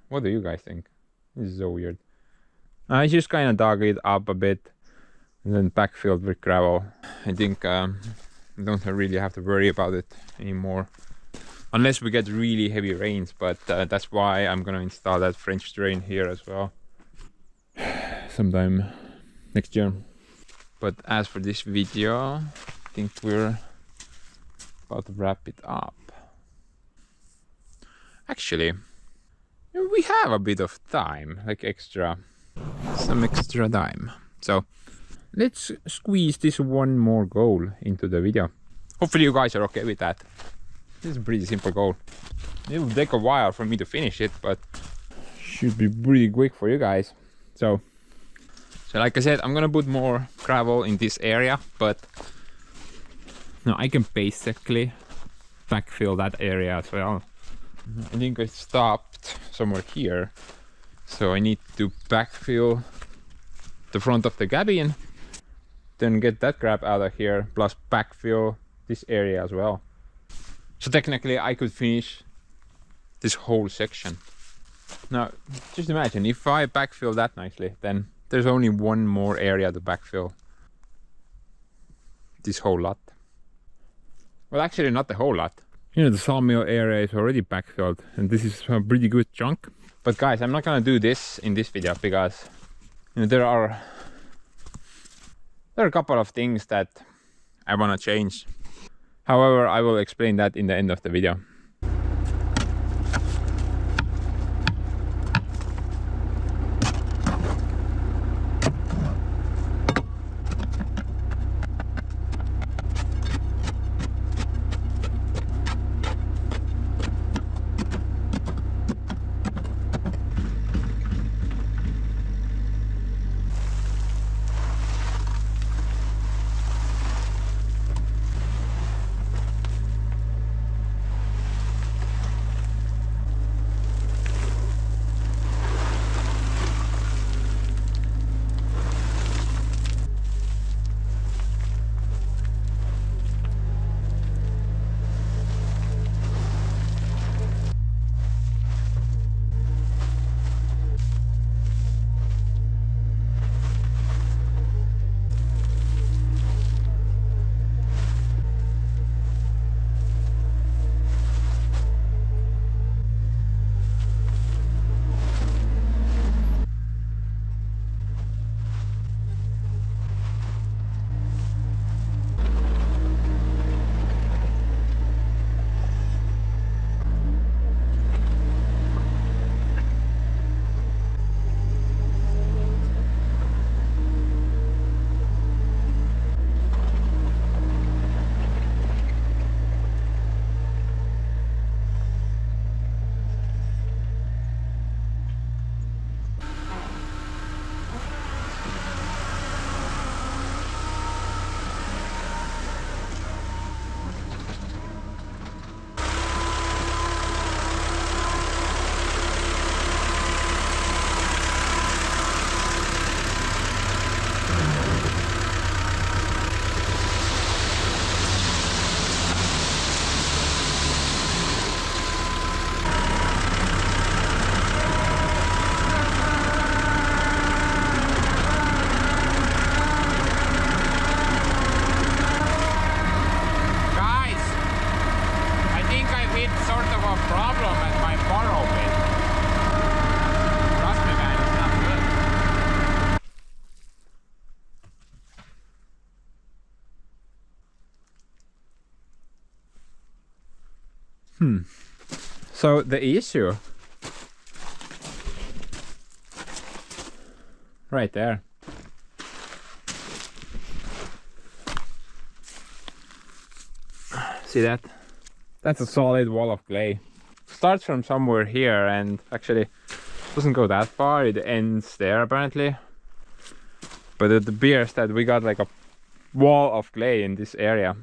What do you guys think? This is so weird. I just kind of dug it up a bit and then backfilled with gravel. I think I don't really have to worry about it anymore. Unless we get really heavy rains, but that's why I'm gonna install that French drain here as well. Sometime next year. But as for this video, I think we're about to wrap it up. Actually, we have a bit of time, like some extra time. So let's squeeze this one more goal into the video. Hopefully you guys are okay with that. This is a pretty simple goal. It will take a while for me to finish it, but should be pretty quick for you guys. So like I said, I'm gonna put more gravel in this area, but no, I can basically backfill that area as well. I think I stopped somewhere here, so I need to backfill the front of the cabin, then get that crap out of here, plus backfill this area as well. So technically I could finish this whole section. Now just imagine if I backfill that nicely, then there's only one more area to backfill this whole lot. Well, actually not the whole lot. You know, the sawmill area is already backfilled and this is a pretty good chunk. But guys, I'm not gonna do this in this video because you know, there are a couple of things that I wanna change. However, I will explain that in the end of the video. So the issue right there. See that? That's a solid wall of clay. Starts from somewhere here and actually doesn't go that far. It ends there apparently. But at the beers that we got like a wall of clay in this area.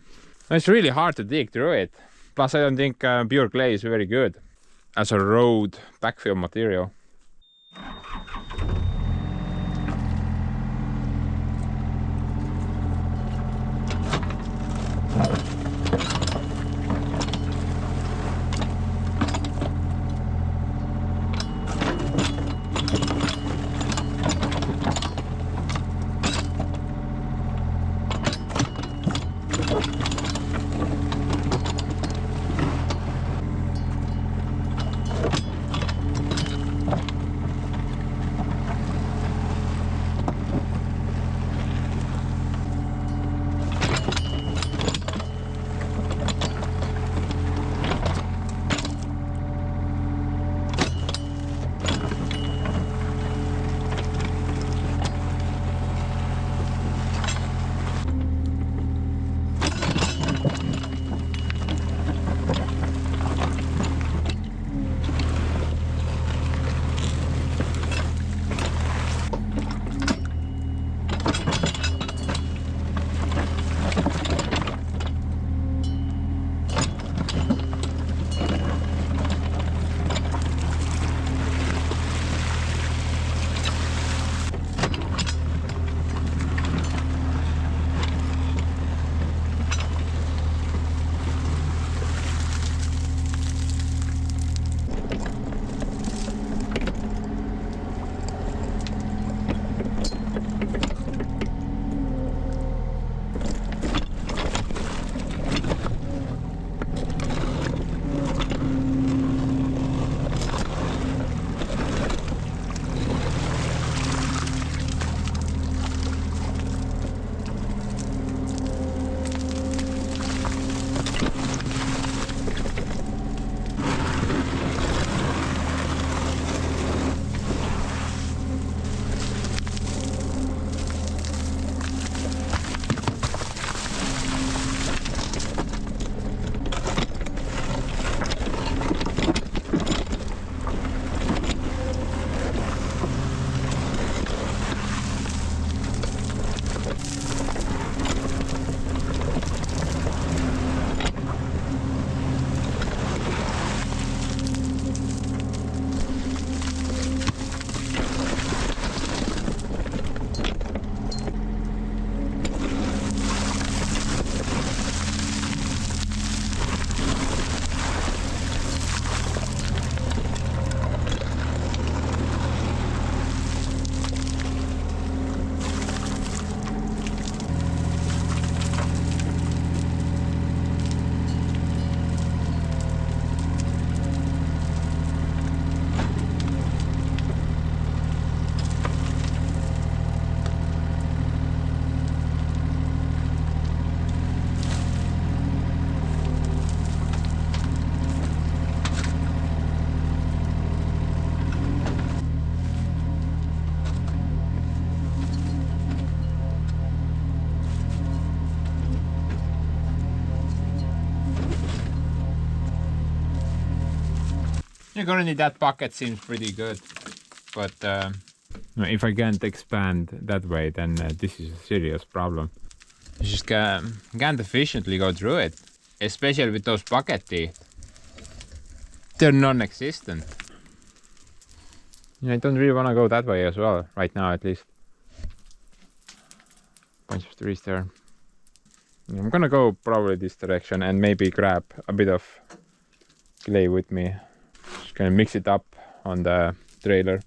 It's really hard to dig through it. Plus I don't think pure clay is very good as a road backfill material. Yeah, currently that pocket seems pretty good, but if I can't expand that way, then this is a serious problem. You just can't efficiently go through it, especially with those pocket teeth. They're non-existent. Yeah, I don't really want to go that way as well, right now at least. Bunch of trees there. I'm gonna go probably this direction and maybe grab a bit of clay with me. Just gonna mix it up on the trailer.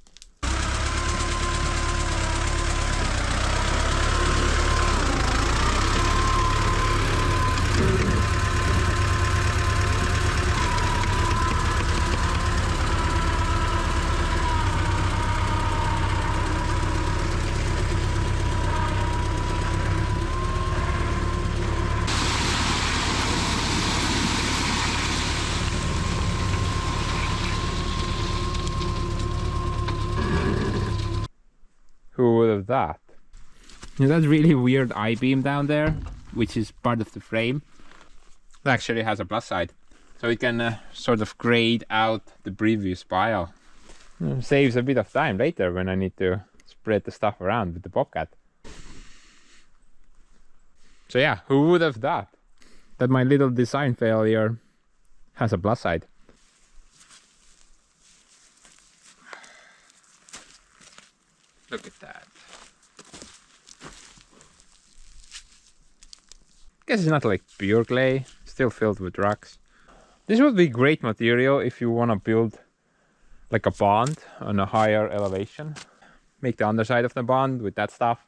of that? That's really weird I-beam down there, which is part of the frame. It actually has a plus side, so it can sort of grade out the previous pile. Saves a bit of time later when I need to spread the stuff around with the Bobcat. So yeah, who would have thought that my little design failure has a plus side? Look at that. Guess it's not like pure clay, still filled with rocks. This would be great material if you want to build like a pond on a higher elevation. Make the underside of the pond with that stuff.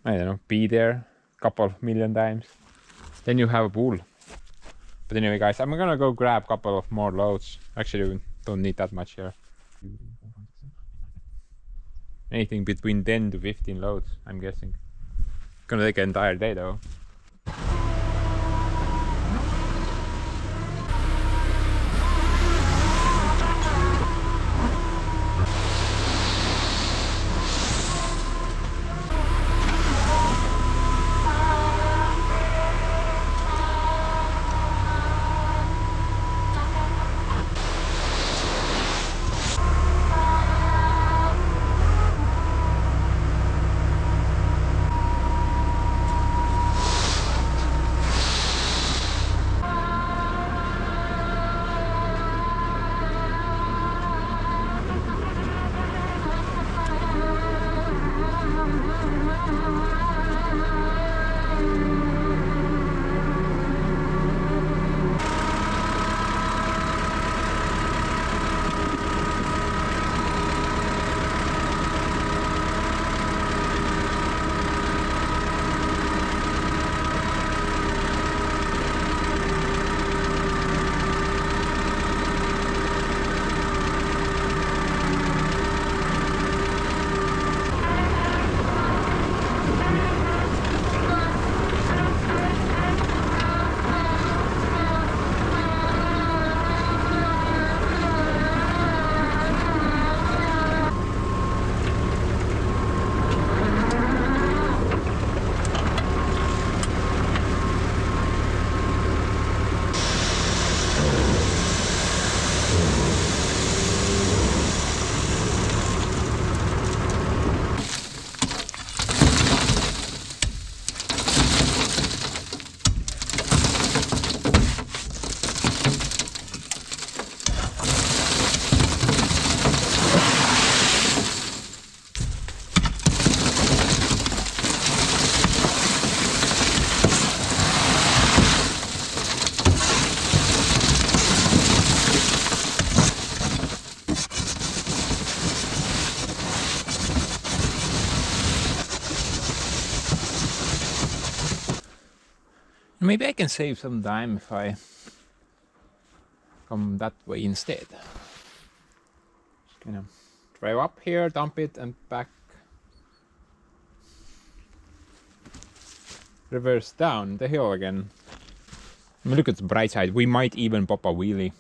I don't know, be there a couple million times. Then you have a pool. But anyway guys, I'm gonna go grab a couple of more loads. Actually, we don't need that much here. Anything between 10 to 15 loads, I'm guessing. Gonna take an entire day though. Maybe I can save some time if I come that way instead. Just gonna drive up here, dump it, and back. Reverse down the hill again. I mean, look at the bright side, we might even pop a wheelie.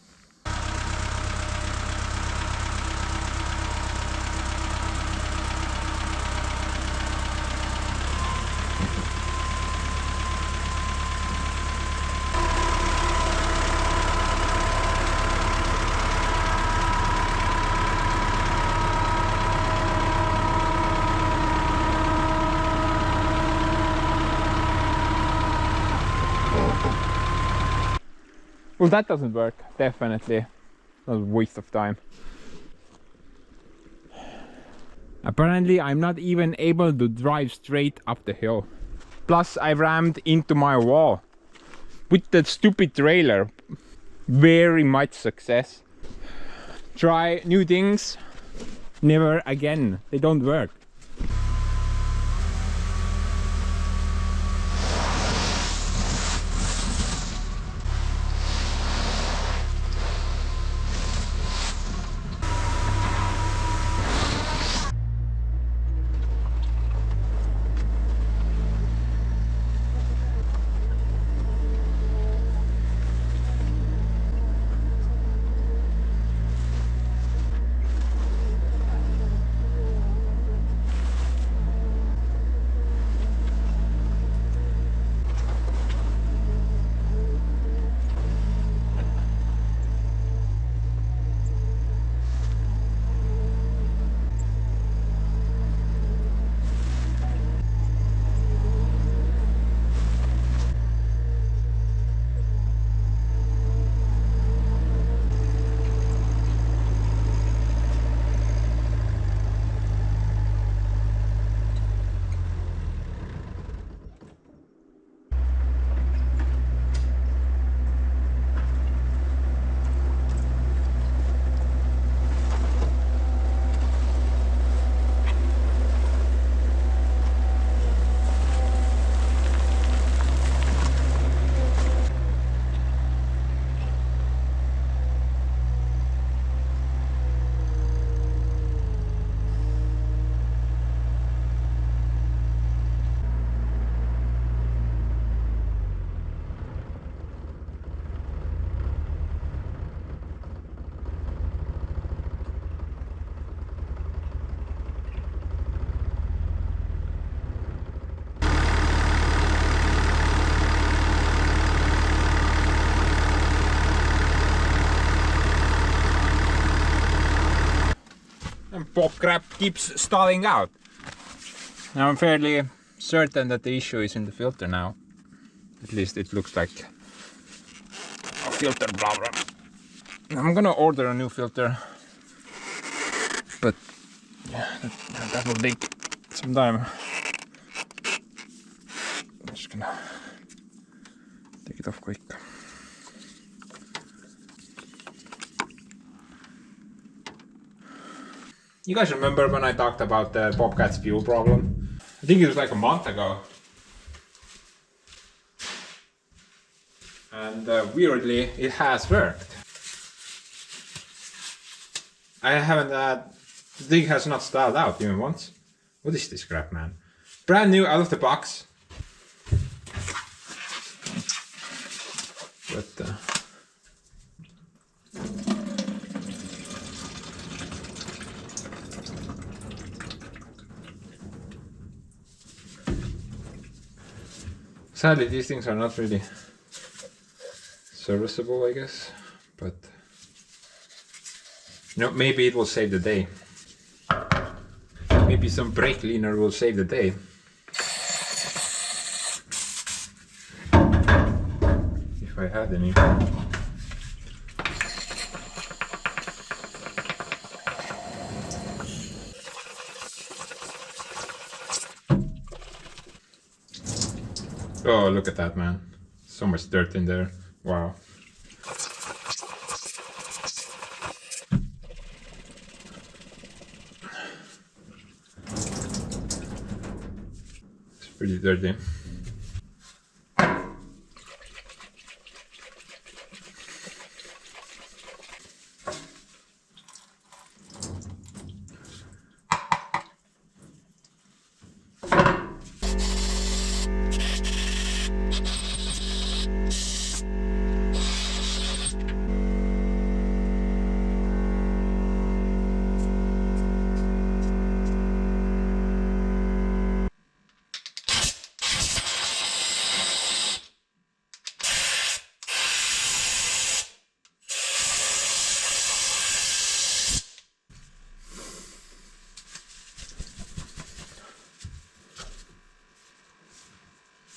Well, that doesn't work, definitely. That's a waste of time. Apparently, I'm not even able to drive straight up the hill. Plus, I rammed into my wall with that stupid trailer. Very much success. Try new things, never again. They don't work. And Bobcat keeps stalling out. Now I'm fairly certain that the issue is in the filter now. At least it looks like a filter problem. I'm gonna order a new filter, but yeah, that will take some time. I'm just gonna take it off quick. You guys remember when I talked about the Bobcat's fuel problem? I think it was like a month ago. And weirdly, it has worked. I haven't the thing has not stalled out even once. What is this crap, man? Brand new out of the box. But sadly, these things are not really serviceable, I guess. But you know, maybe it will save the day. Maybe some brake cleaner will save the day. If I had any. Oh, look at that, man. So much dirt in there. Wow. It's pretty dirty.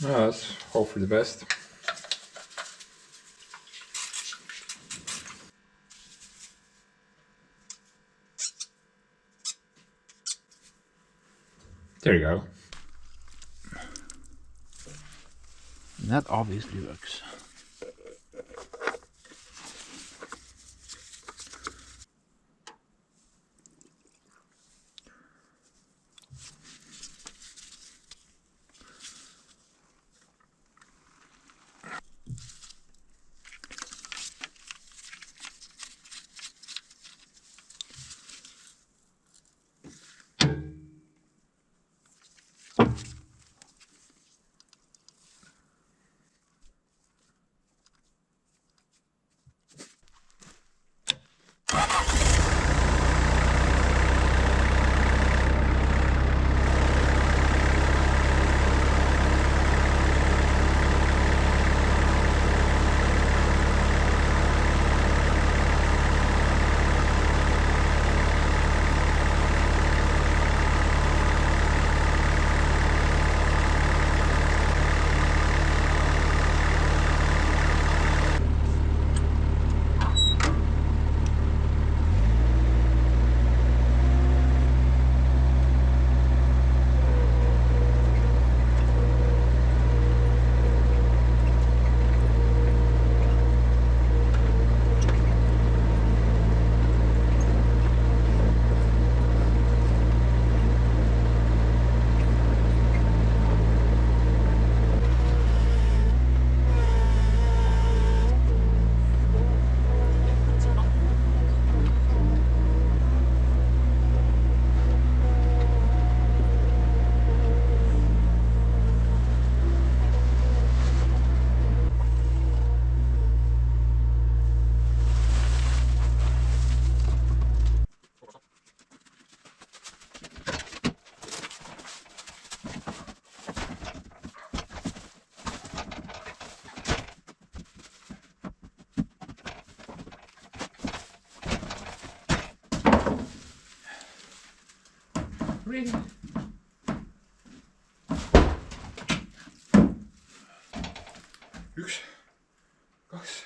Oh, let's hope for the best. There you go. That obviously works. pretty. Üks, kaks.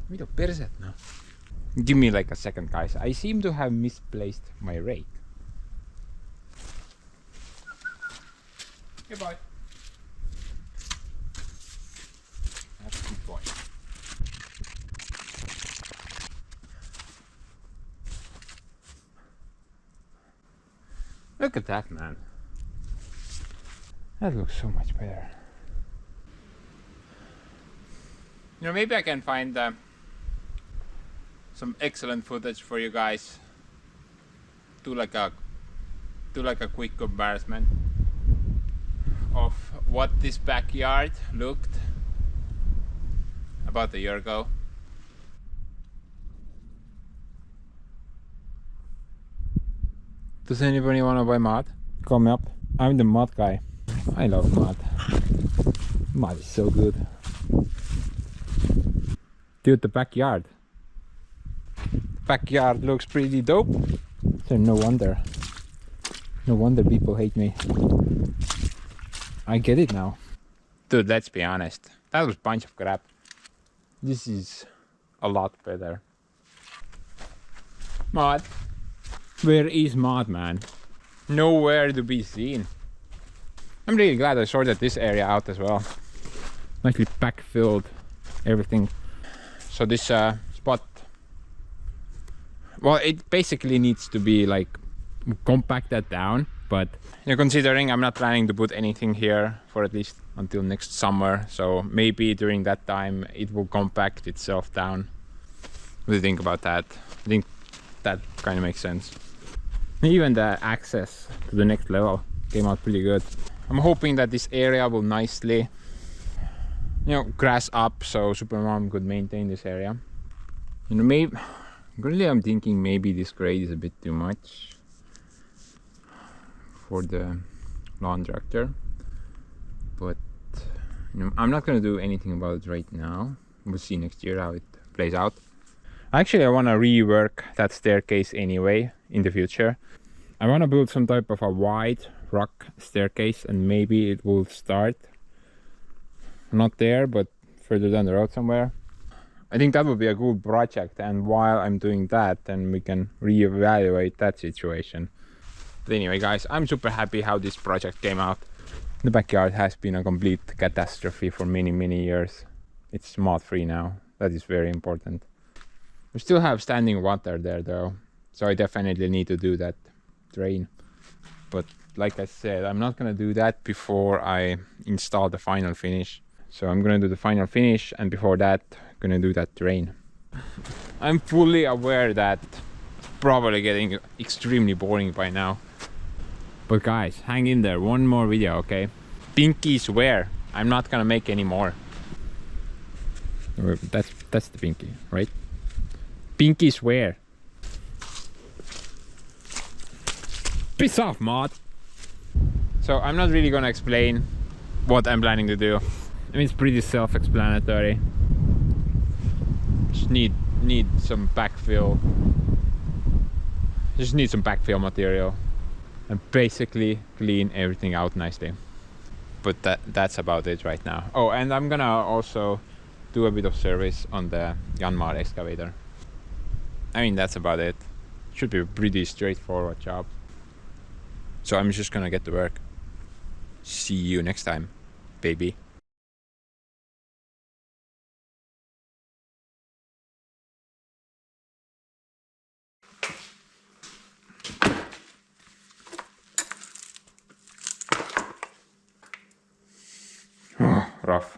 Mida perset, noh. Give me like a second, guys. I seem to have misplaced my rake. Goodbye. That's a good boy. Look at that, man. That looks so much better. You know, maybe I can find some excellent footage for you guys. Do like a quick comparison of what this backyard looked about a year ago. Does anybody want to buy mud? Call me up. I'm the mud guy. I love mud. Mud is so good. Dude, the backyard. Backyard looks pretty dope. So no wonder people hate me. I get it now. Dude, let's be honest. That was a bunch of crap. This is a lot better. Mud. Where is mud, man? Nowhere to be seen. I'm really glad I sorted this area out as well. Nicely backfilled everything. So this spot, well, it basically needs to be like compacted down, but you know, considering I'm not planning to put anything here for at least until next summer, so maybe during that time it will compact itself down. What do you think about that? I think that kind of makes sense. Even the access to the next level came out pretty good. I'm hoping that this area will nicely, you know, grass up so Supermom could maintain this area. You know, maybe really I'm thinking maybe this grade is a bit too much for the lawn tractor, but you know, I'm not gonna do anything about it right now. We'll see next year how it plays out. Actually, I want to rework that staircase anyway in the future. I want to build some type of a wide rock staircase, and maybe it will start not there but further down the road somewhere. I think that would be a good project, and while I'm doing that, then we can reevaluate that situation. But anyway, guys, I'm super happy how this project came out. The backyard has been a complete catastrophe for many years. It's moth free now. That is very important. We still have standing water there though, so I definitely need to do that drain. But like I said, I'm not gonna do that before I install the final finish. So I'm gonna do the final finish, and before that gonna do that drain. I'm fully aware that it's probably getting extremely boring by now. But guys, hang in there, one more video, okay? Pinky swear, I'm not gonna make any more. That's the pinky, right? Pinky swear. Piss off, moth! So I'm not really gonna explain what I'm planning to do. I mean, it's pretty self-explanatory. Just need some backfill. Just need some backfill material and basically clean everything out nicely. But that's about it right now. Oh, and I'm gonna also do a bit of service on the Yanmar excavator. I mean, that's about it. Should be a pretty straightforward job. So I'm just gonna get to work. See you next time, baby. Rough.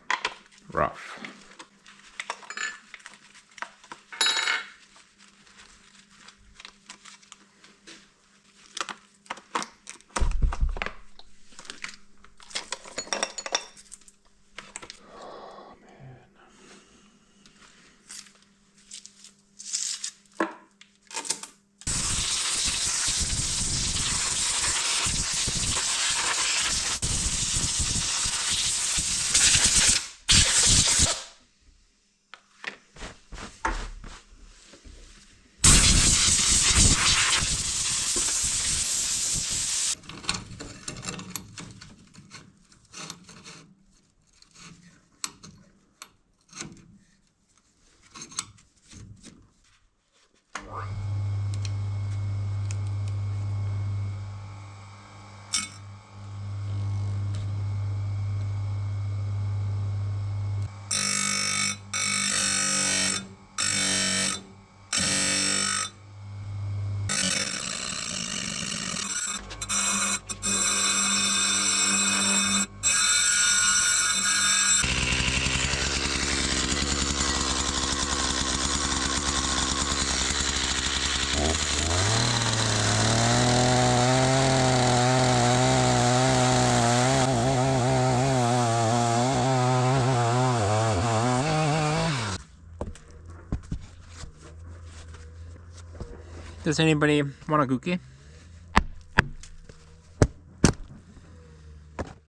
Does anybody want a cookie?